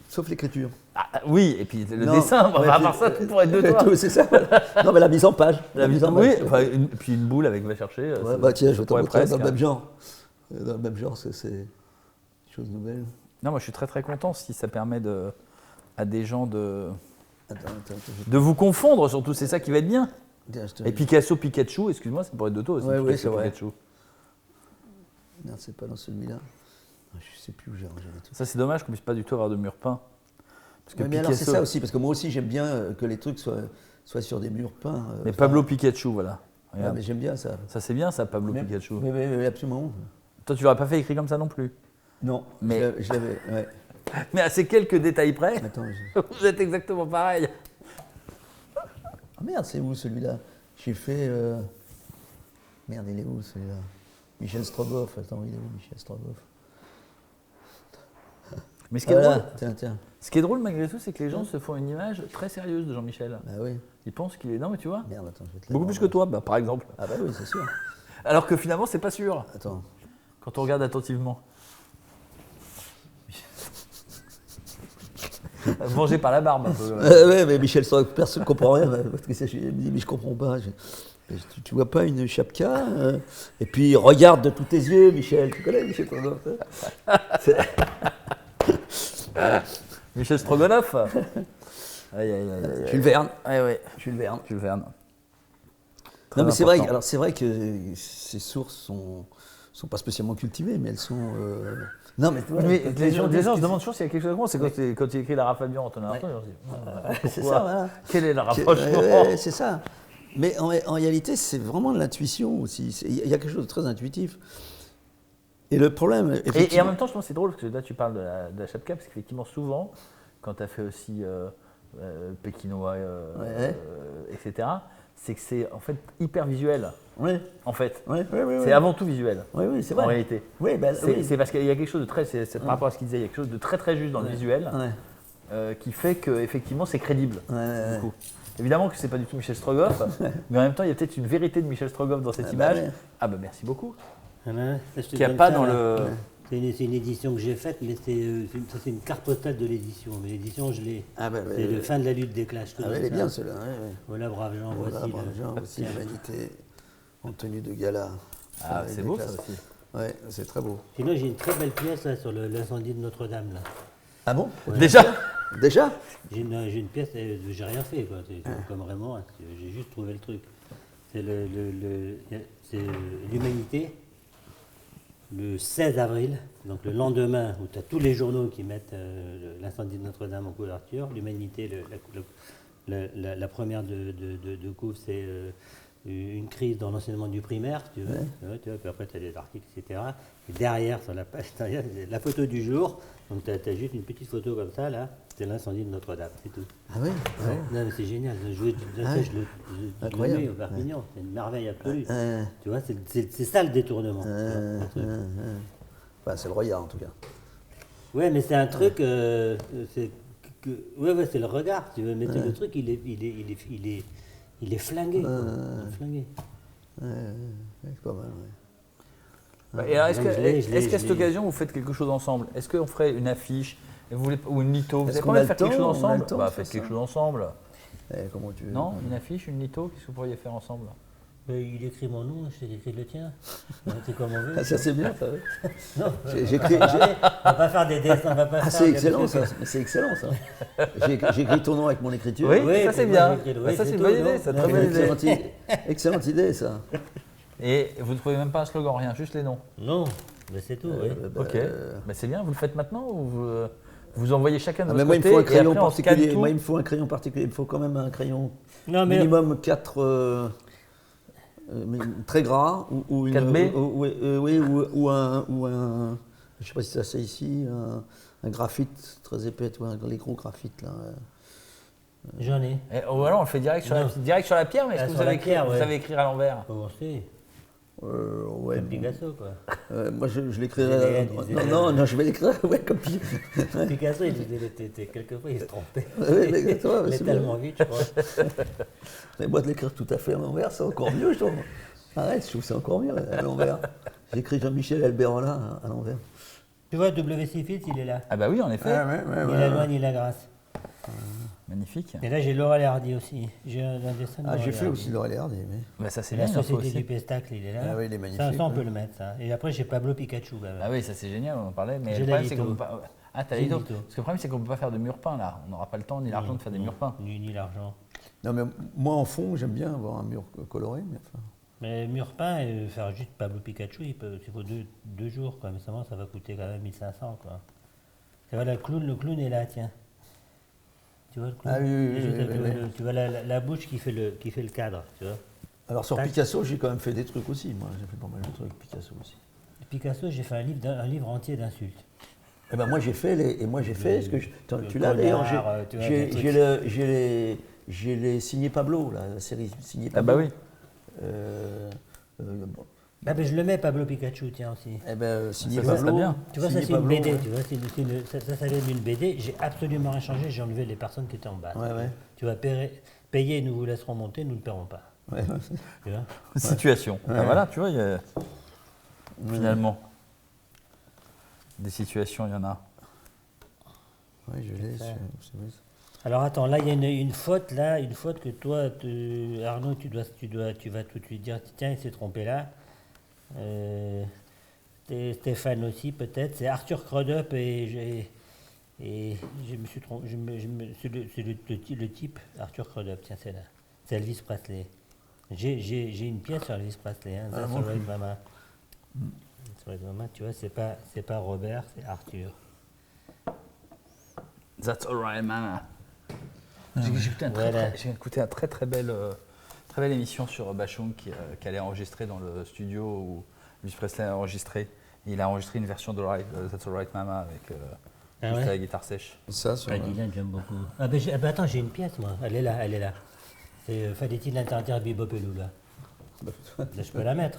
Sauf l'écriture. Ah, oui, et puis le Non, dessin, ouais, à part ça, tout pourrait être de toi. Tout, c'est ça. Non, mais la mise en page. Oui, enfin, puis une boule avec va chercher. Ouais, ça- bah tiens, je vais te pourrait montrer presque, dans le hein. même genre. Dans le même genre, c'est une chose nouvelle. Non, moi je suis très très content si ça permet à des gens de Attends, vous confondre, surtout, c'est ça qui va être bien. tiens, je te... Et Picasso, Pikachu, excuse-moi, ça pourrait être de toi aussi. Ouais, Picasso, c'est vrai. Pikachu. Merde, c'est pas dans celui-là. Ah, je sais plus où j'ai rangé les trucs. Ça, c'est dommage qu'on puisse pas du tout avoir de mur peint. Parce que Ouais, mais alors c'est Picasso- ça aussi, parce que moi aussi j'aime bien que les trucs soient sur des murs peints. Mais enfin, Pablo Pikachu, voilà. ouais, Regarde. mais j'aime bien ça. Ça, c'est bien, ça, Pablo Mais- Pikachu. Mais absolument. Toi, tu l'aurais pas fait écrit comme ça non plus. Non, Mais- je l'avais. Ouais. Mais à ces quelques détails près, Attends, vous êtes exactement pareil. ah merde, c'est où celui-là? J'ai fait. Merde, il est où celui-là? Michel Strogoff. Attends, il est où Michel Strogoff? Mais ce qui est Voilà, drôle, tiens. ce qui est drôle malgré tout, c'est que les gens se font une image très sérieuse de Jean-Michel. Bah oui. Ils pensent qu'il est. Non, mais tu vois, Merde, attends, je vais te beaucoup l'avoir. plus que toi, bah, par exemple. Ah bah oui, c'est sûr. Alors que finalement, c'est pas sûr Attends. quand on regarde attentivement. Mangé par la barbe un peu. Ouais, mais Michel Strogoff, personne ne comprend rien. Parce que ça, il me dit, mais je comprends pas. Mais tu vois pas une chapka et puis regarde de tous tes yeux, Michel. Tu connais Michel Strogoff Michel Strogonoff. Aïe, aïe, aïe, aïe. Jules Verne. Ouais, ouais. Jules Verne. Jules Verne. Très Non, mais c'est vrai, important. alors c'est vrai que ces sources sont pas spécialement cultivées, mais elles sont. Non, mais, voilà, Mais quand les gens disent se que demandent toujours s'il y a quelque chose à comprendre. C'est quand il écrit Lara Fabian, Antonin Artaud, on se dit, c'est pourquoi ça, voilà. Quel est le Ouais, rapprochement ouais, c'est ça. Mais en réalité, c'est vraiment de l'intuition aussi. Il y a quelque chose de très intuitif. Et le problème. Et en effectivement- même temps, je pense que c'est drôle parce que là, tu parles de la chapka, parce qu'effectivement, souvent, quand tu as fait aussi Pékinois, etc., c'est que c'est en fait hyper visuel. Ouais, En fait, ouais, c'est avant tout visuel. Oui, c'est En vrai. réalité. Oui, ben, oui. C'est parce qu'il y a quelque chose de très, c'est par rapport à ce qu'il disait, il y a quelque chose de très très juste dans le visuel Ouais, qui fait que effectivement c'est crédible. ouais, Du coup. Évidemment que c'est pas du tout Michel Strogoff, mais en même temps il y a peut-être une vérité de Michel Strogoff dans cette Ah, bah image. ouais. Ah bah merci beaucoup. Ah ben, ça, je te Qu'il n'y a donne pas ça, dans là. le. C'est une édition que j'ai faite, mais c'est une carte postale de l'édition. Mais l'édition, je l'ai. Ah, ben, C'est le fin de la lutte des clashs. Ah, ouais, elle est bien celui-là. Ouais, ouais. Voilà, brave Jean, Voilà, voici. brave Jean, aussi Tiens. l'humanité en tenue de gala. Ah Avec c'est des beau ça classes. aussi. Ouais, c'est très beau. Sinon, j'ai une très belle pièce là, sur l'incendie de Notre-Dame. Là. Ah bon Déjà Déjà J'ai une pièce, j'ai rien fait, quoi. C'est comme vraiment, hein, j'ai juste trouvé le truc. C'est c'est l'Humanité, le 16 avril, donc le lendemain où tu as tous les journaux qui mettent l'incendie de Notre-Dame en couverture. L'Humanité, la première de couve, c'est une crise dans l'enseignement du primaire, si tu veux. Ouais, tu vois, puis après, tu as des articles, etc. Et derrière, sur la page, derrière, c'est la photo du jour. Donc, tu as juste une petite photo comme ça, là. C'est l'incendie de Notre-Dame, c'est tout. Ah oui Non, mais c'est génial. Je le Incroyable. mets au Perpignan. C'est une merveille absolue. Ouais. Tu vois, c'est ça le détournement. Enfin, c'est le Royard en tout cas. Ouais, mais c'est un truc. Ouais, c'est le regard, tu veux. Mais le truc, il est flingué. Quoi. Il est flingué. Ouais, c'est pas mal, ouais. Et alors, est-ce Donc, je l'ai, qu'à cette je l'ai. occasion vous faites quelque chose ensemble? Est-ce qu'on ferait une affiche ou une litho? Vous Est-ce avez qu'on pas envie a de le faire quelque temps? chose On a le ensemble? temps Bah de faire faites quelque ça. chose ensemble. Comment tu veux Non, une affiche, une litho, qu'est-ce que vous pourriez faire ensemble? Mais il écrit mon nom, je t'ai écrit le tien. C'est comme on veut. Ah, ça c'est bien, ça. Ouais. Non, J'écris. on va pas faire des dessins, on va pas Ah, faire c'est des excellent trucs. ça. C'est excellent ça. J'écris ton nom avec mon écriture. Oui, Oui, ça c'est puis bien. moi, j'ai écrit le- Bah, oui, ça c'est c'est une tout, bonne non idée, c'est une Non, très bonne idée. Excellente idée, ça. Et vous ne trouvez même pas un slogan, rien, juste les noms. Non, Mais c'est tout, oui. Ok, mais c'est bien, vous le faites maintenant ou vous envoyez chacun de mais votre moi, il me côté faut un et crayon après on scanne particulier. tout. Moi, il me faut un crayon particulier. Il me faut quand même un crayon Non, mais minimum 4 très gras ou une 4B? oui, ou un je sais pas si ça c'est ici un graphite très épais, tu vois, les gros graphites là. j'en ai. Ou alors on le fait direct sur la pierre, mais est-ce que sur la pierre, vous ouais. savez écrire à l'envers? Bon, si, Ouais. comme Picasso, quoi. Moi je l'écrirai. Non, je vais l'écrire ouais, comme Picasso, quelquefois, il se trompait. Oui, exactement, Il est c'est tellement vite, je crois. Mais moi de l'écrire tout à fait à l'envers, c'est encore mieux, je trouve. Arrête, je trouve que c'est encore mieux à l'envers. J'écris Jean-Michel Alberola à l'envers. Tu vois, W.C. Fields, il est là. Ah bah oui, en effet. Ni la loi, ni la grâce. Magnifique. Et là, j'ai Laurel et Hardy aussi. J'ai un dessin de Ah, j'ai Laurel et fait Hardy. aussi Laurel et Hardy, mais... Bah ça c'est Et bien, la il en faut Société aussi. du Pestacle, il est là. Ah oui, il est magnifique, Ça, on peut ouais. le mettre, ça. Et après, j'ai Pablo Pikachu, quand même. Ah oui, ça c'est génial, on en parlait. Mais J'ai le problème la c'est qu'on litho. peut pas. Ah, t'as J'ai les dos. une litho. Parce que le problème c'est qu'on peut pas faire de mur peint là. On n'aura pas le temps ni l'argent de faire des murs peints. Ni l'argent. Non, mais moi, en fond, j'aime bien avoir un mur coloré, mais enfin... Mais mur peint, faire juste Pablo Pikachu, il faut deux jours, quoi. Mais seulement, ça va coûter quand même 1500, quoi. Tu vois, le clown est là, tiens. Tu vois le clown? Ah oui, oui, Juste oui, avec oui, tu vois la bouche qui fait le cadre, tu vois. Alors, sur Tac. Picasso, j'ai quand même fait des trucs aussi, moi. J'ai fait pas mal de trucs avec Picasso aussi. Picasso, j'ai fait un livre entier d'insultes. Eh ben moi, j'ai fait ce que... Tu l'as, connard, d'ailleurs, tu vois, des j'ai les signé Pablo, là, la série signé Ah Pablo. bah oui. Bon. Ah ben je le mets, Pablo Pikachu, tiens aussi. Eh ben, signé Ça, ça Pablo. serait bien. Tu vois, ça signé c'est une Pablo, BD, ouais. tu vois, ça vient d'une BD, j'ai absolument rien changé, j'ai enlevé les personnes qui étaient en bas. Ouais, ouais. Tu vas payer, nous vous laisserons monter, nous ne paierons pas. Ouais, ouais. Tu vois. Situation. Ouais. Ah, voilà, tu vois, il y a... finalement, des situations, il y en a. Ouais, je l'ai. ça. c'est vrai. Alors attends, là il y a une faute que toi, Arnaud, tu vas tout de suite dire, tiens, il s'est trompé là. Stéphane aussi peut-être, c'est Arthur Crudup et je me suis trompé, c'est le type Arthur Crudup, tiens c'est là, c'est Elvis Presley. J'ai une pièce sur Elvis Presley, hein, That's Alright Mama. That's Alright Mama, tu vois, c'est pas Robert, c'est Arthur. That's alright, man. J'ai écouté un très belle émission sur Bachung qui allait enregistrer dans le studio où Elvis Presley a enregistré. Et il a enregistré une version de That's Alright Mama avec juste la guitare sèche. Ça, sur... Ah, Dylan, j'aime beaucoup. Ah ben, attends, j'ai une pièce moi, elle est là. C'est Fallait-il l'interdire Bebop et Lou là. Là, je peux la mettre.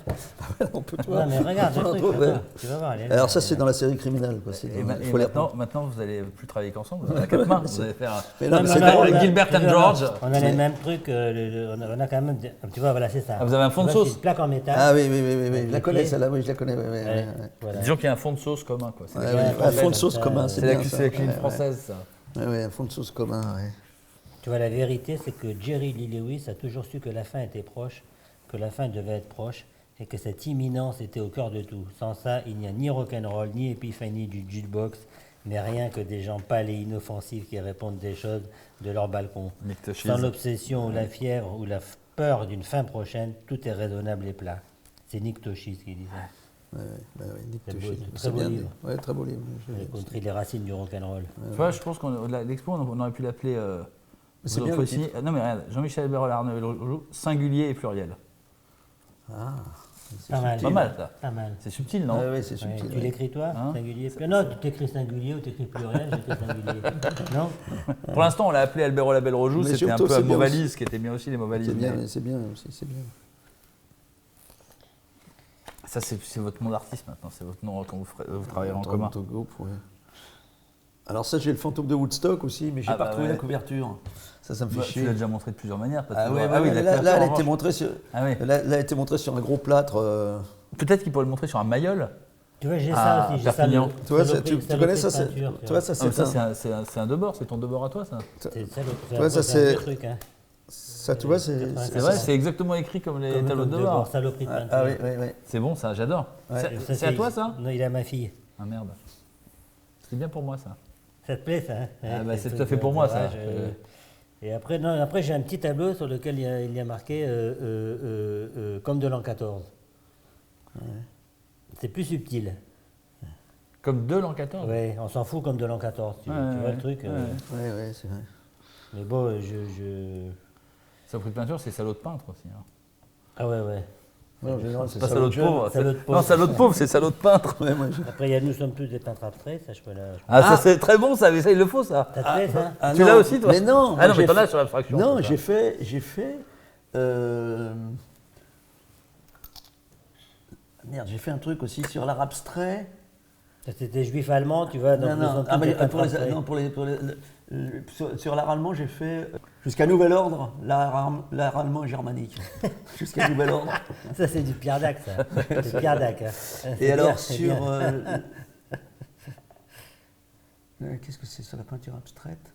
On peut Non mais regarde, le truc, Ouais. tu vas voir. Elle est là, Alors ça, elle est c'est là. dans la série criminelle. Quoi. Et maintenant, vous allez plus travailler qu'ensemble, à quatre mains. Vous allez faire Mais non, mais Non, c'est mais drôle. on a- Gilbert and tu vois, George. On a les mêmes trucs, on a quand même. Tu vois, voilà, c'est ça. Ah, vous avez un fond de Tu vois, sauce. c'est une plaque en métal. Ah oui, je Avec la les connais pieds. celle-là, oui, je la connais. Ouais, ouais, Ouais, ouais. voilà. Disons qu'il y a un fond de sauce commun. Quoi. C'est Ouais, la ouais, cuisine un fond de française. sauce commun, c'est C'est la bien ça. cuisine Ouais, française, ça. ouais, ouais, un fond de sauce commun, ouais. Tu vois, la vérité, c'est que Jerry Lee Lewis a toujours su que la fin était proche, que la fin devait être proche, et que cette imminence était au cœur de tout. Sans ça, il n'y a ni rock'n'roll, ni épiphanie du jukebox, mais rien que des gens pâles et inoffensifs qui répondent des choses de leur balcon. Nick Toshis. Sans l'obsession ou la fièvre ou la peur d'une fin prochaine, tout est raisonnable et plat. C'est Nick Toshis qui dit ça. Ouais, Nick C'est Toshis. beau, C'est très beau bien livre. dit. Ouais, très beau livre. Il a construit les racines du rock'n'roll. Tu vois, je pense qu'on l'expo, on aurait pu l'appeler. c'est vous bien faut le signer- non mais regarde, Jean-Michel Alberola, Arnaud Leroux, singulier et pluriel. Ah, Pas mal. Pas mal ça. Pas mal. C'est subtil, non? ouais, c'est Ouais, subtil. tu ouais. l'écris toi, Hein singulier. Non, tu écris singulier ou tu écris pluriel, j'écris singulier. Non. Pour l'instant, on l'a appelé Alberola Belrojou, Mais c'était un surtout, peu un c'est bien mot aussi. valise, qui était bien aussi les mots valises. C'est bien, mais c'est bien aussi, c'est bien. ça, c'est votre nom d'artiste maintenant, c'est votre nom quand vous travaillerez en Dans commun. notre groupe, ouais. Alors ça, j'ai le fantôme de Woodstock aussi, mais j'ai Ah pas bah retrouvé ouais. la couverture. Ça me fait Bah, chier. tu l'as déjà montré de plusieurs manières. pas Ah toujours. ouais, oui, là, la là, couverture, elle a en été revanche. montrée sur, Ah oui. là, elle a été montrée sur un gros plâtre. Peut-être qu'il pourrait le montrer sur un mayol. Tu vois, j'ai Ah, ça aussi. J'ai ça, Perpignan. Tu vois, tu connais ça, c'est, peinture, tu vois, ça, Ah, mais c'est ça, un, c'est un debord, c'est ton debord à toi, ça. Ouais, ça, c'est- truc, hein. ça, tu vois, c'est. C'est vrai, c'est exactement écrit comme les tableaux de debord. Saloperie de peinture. Ah oui, oui, oui. C'est bon, ça, j'adore. Ouais. C'est à toi, ça? Non, il est à ma fille. Ah merde. C'est bien pour moi, ça. Ça te plaît, ça hein? Ah, bah, Ouais, c'est truc tout à fait de pour moi, ça. orage, Et après, non, après j'ai un petit tableau sur lequel il y a marqué comme de l'an 14. C'est plus subtil. Comme de l'an 14. Ouais, on s'en fout comme de l'an 14, tu vois le truc. Ouais, c'est vrai. Mais bon, Saloperie de peinture, c'est salaud de peintre aussi. Hein. Ah ouais. Ouais, en général, c'est Pas ça. salaud de pauvre. salaud de pauvre. Non, salaud de pauvre, c'est salaud de peintre. Ouais, moi, Après, nous sommes tous des peintres abstraits, ça je peux là. Ah, ça c'est très bon, ça, mais ça il le faut ça. Ça te plaît ça Tu l'as aussi, toi? Mais non. Ah non, moi, mais j'ai t'en as fait- sur l'abstraction. Non, c'est ça. j'ai fait. Merde, j'ai fait un truc aussi sur l'art abstrait. Ça, c'était juif allemand, tu vois. Donc Non, nous non, sommes tous des peintres abstraits. sur l'art allemand, j'ai fait jusqu'à nouvel ordre, l'art allemand germanique. Jusqu'à nouvel ordre. Ça, c'est du Pierre Dac, ça. C'est Pierre Dac. Hein. Et C'est alors bien, c'est sur. bien. Qu'est-ce que c'est sur la peinture abstraite?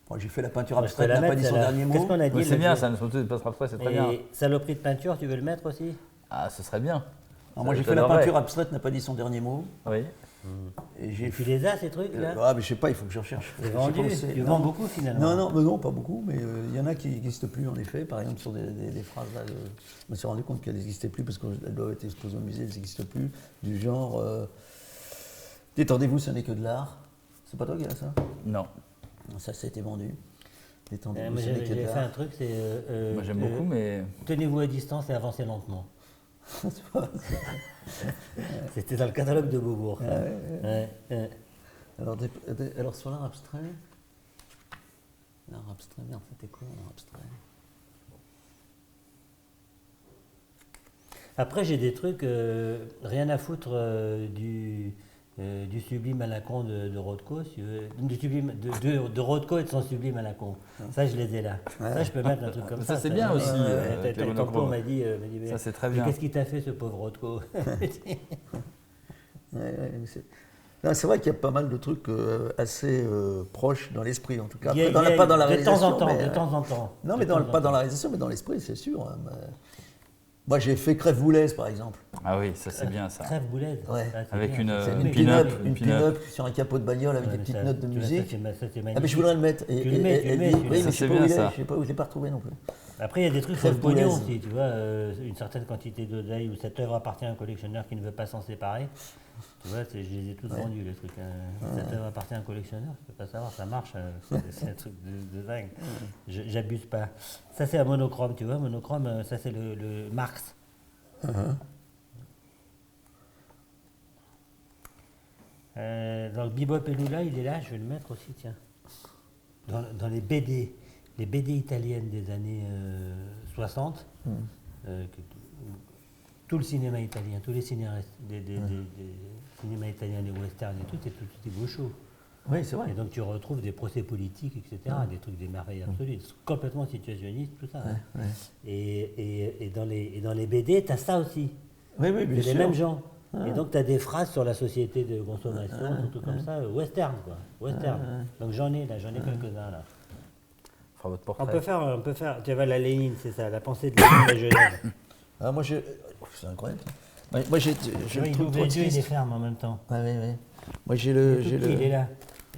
Bon, j'ai fait la peinture Moi, je peux abstraite, la n'a pas mettre, dit son celle-là. dernier Qu'est-ce mot. qu'on a dit Ouais, c'est l'autre bien, jour ça, surtout de passer après, c'est très bien. Et saloperie de peinture, tu veux le mettre aussi? Ah, ce serait bien. Alors, moi, j'ai Ça, fait la j'adorerais. peinture abstraite, n'a pas dit son dernier mot. Oui. Et j'ai Et tu les as, ces trucs-là? Ah, mais je sais pas, il faut que je recherche. C'est Je sais vendu. pas où c'est. Tu Non. vends beaucoup, finalement. Non, mais non, pas beaucoup, mais il y en a qui n'existent plus en effet. Par exemple, sur des phrases là, je me suis rendu compte qu'elles n'existaient plus parce qu'elles doivent être exposées au musée, elles n'existent plus. Du genre, détendez-vous, ce n'est que de l'art. C'est pas toi qui as ça? Non. Ça a été vendu. Détendez-vous, Moi, ce n'est que de j'ai fait un l'art. truc, c'est. Moi j'aime beaucoup, mais. Tenez-vous à distance et avancez lentement. C'était dans le catalogue de Beaubourg. ça. Ouais. Alors sur l'art abstrait, merde, c'était quoi l'art abstrait? Après, j'ai des trucs, rien à foutre du sublime à la con de Rothko, si tu veux. Du sublime, de Rothko et de son sublime à la con. Ça, je les ai là. Ça, je peux mettre un truc comme ça. Ça, c'est bien aussi, avec les Tantôt, monochromes. on m'a dit, mais Ça, c'est très mais bien. qu'est-ce qu'il t'a fait, ce pauvre Rothko? Non, c'est vrai qu'il y a pas mal de trucs assez proches dans l'esprit, en tout cas. Il y a- Après, il y a- pas dans la de temps réalisation. en temps, mais, de temps en temps. Non, mais De temps en pas dans temps. la réalisation, mais dans l'esprit, c'est sûr. Hein, moi, j'ai fait Crève-Boulaise, par exemple. Ah oui, ça c'est bien ça. Crève boulaise. Ouais. Ça, c'est Avec bien. une, C'est une une pin-up, pin-up, une une pin-up. pin-up sur un capot de bagnole avec Ouais, des mais petites ça, notes de tu vois, ça, musique. c'est Ah, mais magnifique. je voudrais le mettre. Tu le mets, Oui, celui-là. mais Ça, je c'est sais pas bien, où il est, ça. je sais pas où, je l'ai pas retrouvé non plus. Après, il y a des trucs sur le Crève-Boulaise. pognon aussi, tu vois, une certaine quantité d'oseille où cette œuvre appartient à un collectionneur qui ne veut pas s'en séparer. Tu vois, je les ai tous vendus, les trucs. Cette œuvre appartient à un collectionneur, je ne peux pas savoir, ça marche, c'est un truc de dingue. J'abuse pas. Ça, c'est un monochrome, tu vois, monochrome, ça, c'est le Marx. Dans le Bebop et Lula, il est là, je vais le mettre aussi, tiens. Dans les BD italiennes des années 60, tout le cinéma italien, tous les cinéastes des cinémas italiens, les westerns et tout, c'est tout des gauchos. Oui, c'est vrai. Et donc tu retrouves des procès politiques, etc., des trucs des merveilles absolues, des trucs complètement situationnistes, tout ça. hein. Et dans les BD, tu as ça aussi. Oui, oui, bien C'est sûr. les mêmes gens. Et donc, tu as des phrases sur la société de consommation, des trucs comme ça, western, quoi. Western. Donc, j'en ai quelques-uns, là. Fera votre On portrait. peut faire, tu vois, la Lénine, c'est ça, la pensée de Lénine de Genève. Ah, moi, c'est incroyable. Moi, j'ai Tu le vois, il truc ouvre les yeux et les trotskiste. ferme en même temps. Ouais, ouais, ouais. Moi, j'ai Tout le. petit, il est là,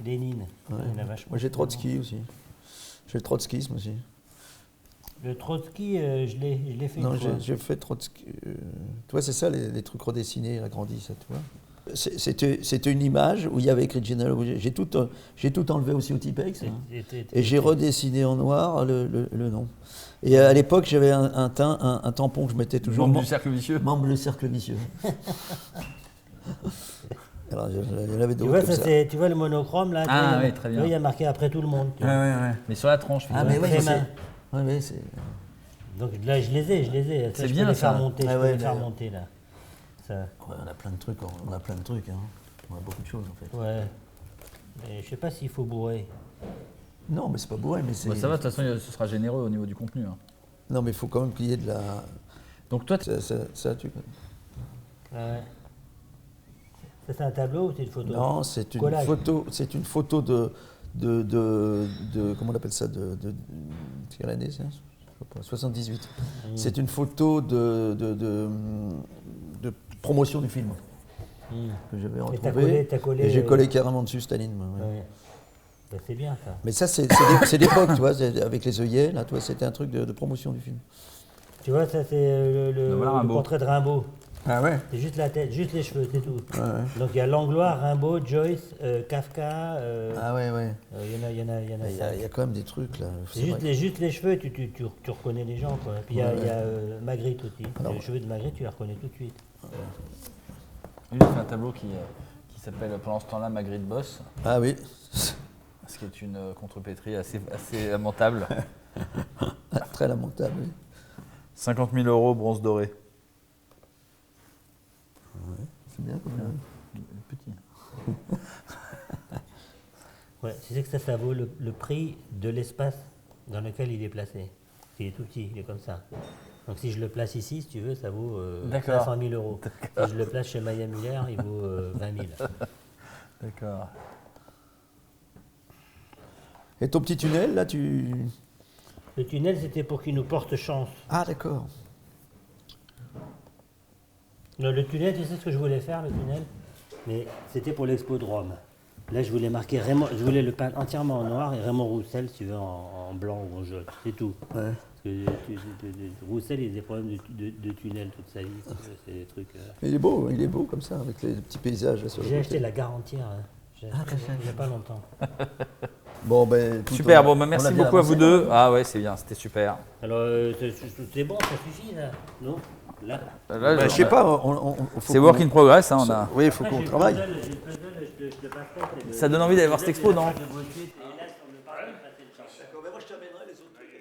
Lénine. Ouais. Il a vachement- Moi, j'ai Trotsky aussi. J'ai le trotskisme aussi. Le Trotsky, je l'ai fait Non, une fois. j'ai fait Trotsky. Tu vois, c'est ça, les trucs redessinés, agrandis, ça, tu vois. C'était une image où il y avait écrit General Objet. J'ai tout enlevé aussi au Tipex. Hein. Et j'ai redessiné en noir le nom. Et à l'époque, j'avais un tampon que je mettais toujours. Membre du cercle vicieux. Membre du cercle vicieux. Alors, il y en avait Tu d'autres vois, comme ça. tu vois le monochrome, là, tu Ah, vois, oui, très tu bien. vois, il y a marqué après tout le monde. tu vois. ouais. Mais sur la tranche, Ah, putain. mais ouais, Très c'est. mal. Ouais, ouais, c'est. Donc là, je les ai. Ça, C'est je bien, peux les ça. faire monter, Ah je peux ouais, les faire mais- monter, là. Ça, Ouais, on a plein de trucs, hein. On a beaucoup de choses, en fait. ouais. Mais je sais pas s'il faut bourrer. Non, mais c'est pas bourré, mais c'est. Bah, ça va, de toute façon, ce sera généreux au niveau du contenu. hein. Non, mais il faut quand même qu'il y ait de la. Donc toi, Ça, tu. Ouais. Ça, c'est un tableau ou c'est une photo? Non, c'est une Collage. photo. C'est une photo de comment on appelle ça, de quelle année ça? Je sais pas, 78. C'est une photo de promotion du film que j'avais retrouvé. t'as collé, Et j'ai collé carrément dessus Staline. moi, ouais. Ouais. Bah, c'est bien, ça. Mais ça, c'est d'époque, tu vois, avec les œillets, là, tu vois, c'était un truc de promotion du film. Tu vois, ça, c'est le voilà Rimbaud. portrait de Rimbaud. Ah ouais. C'est juste la tête, juste les cheveux, c'est tout. Ouais, ouais. Donc il y a Langlois, Rimbaud, Joyce, Kafka. Ah ouais, ouais. Il y en a Il y, a, cinq. il y a quand même des trucs là. C'est C'est vrai. juste les cheveux, tu reconnais les gens. Quoi. Puis il y a, Ouais, il y a, Magritte aussi. Alors, Les cheveux de Magritte, tu les reconnais tout de suite. Lui, il a fait un tableau qui s'appelle pendant ce temps-là Magritte Boss, Ah oui. ce qui est une contrepétrie assez lamentable. Ah, très lamentable. Oui. 50 000 € bronze doré. C'est bien comme Petit. Ouais, tu sais que ça vaut le prix de l'espace dans lequel il est placé. Il est tout petit, il est comme ça. Donc si je le place ici, si tu veux, ça vaut D'accord. 500 000 €. Si je le place chez Maya Muller, il vaut 20 000. D'accord. Et ton petit tunnel là, tu. Le tunnel, c'était pour qu'il nous porte chance. Ah d'accord. Non, le tunnel, tu sais ce que je voulais faire, le tunnel? Mais c'était pour l'expo de Rome. Là, je voulais marquer Raymond, je voulais le peindre entièrement en noir et Raymond Roussel, si tu veux, en blanc ou en jaune. C'est tout. Ouais. Parce que Roussel, il a des problèmes de tunnel toute sa vie. C'est des trucs. Il est beau comme ça, avec les petits paysages là sur le J'ai côté. acheté la garantière. Hein. J'ai acheté il n'y a pas longtemps. Bon ben. écoute, Super, on a- bon, bah, on merci a bien beaucoup à vous avancé, deux. hein. Ah ouais, c'est bien, c'était super. Alors, c'est bon, ça suffit, là. Non? Là. Là, Bah, je sais pas, faut C'est qu'on- work in progress, hein, on a. Oui, il faut Ah, qu'on j'ai le travaille. puzzle, j'ai le puzzle, je te passerai, c'est le- Ça donne envie d'aller voir cette expo, non de Brossuet, et là, sur le parking, ça, c'est le champ. D'accord, mais moi je t'amènerai les autres trucs.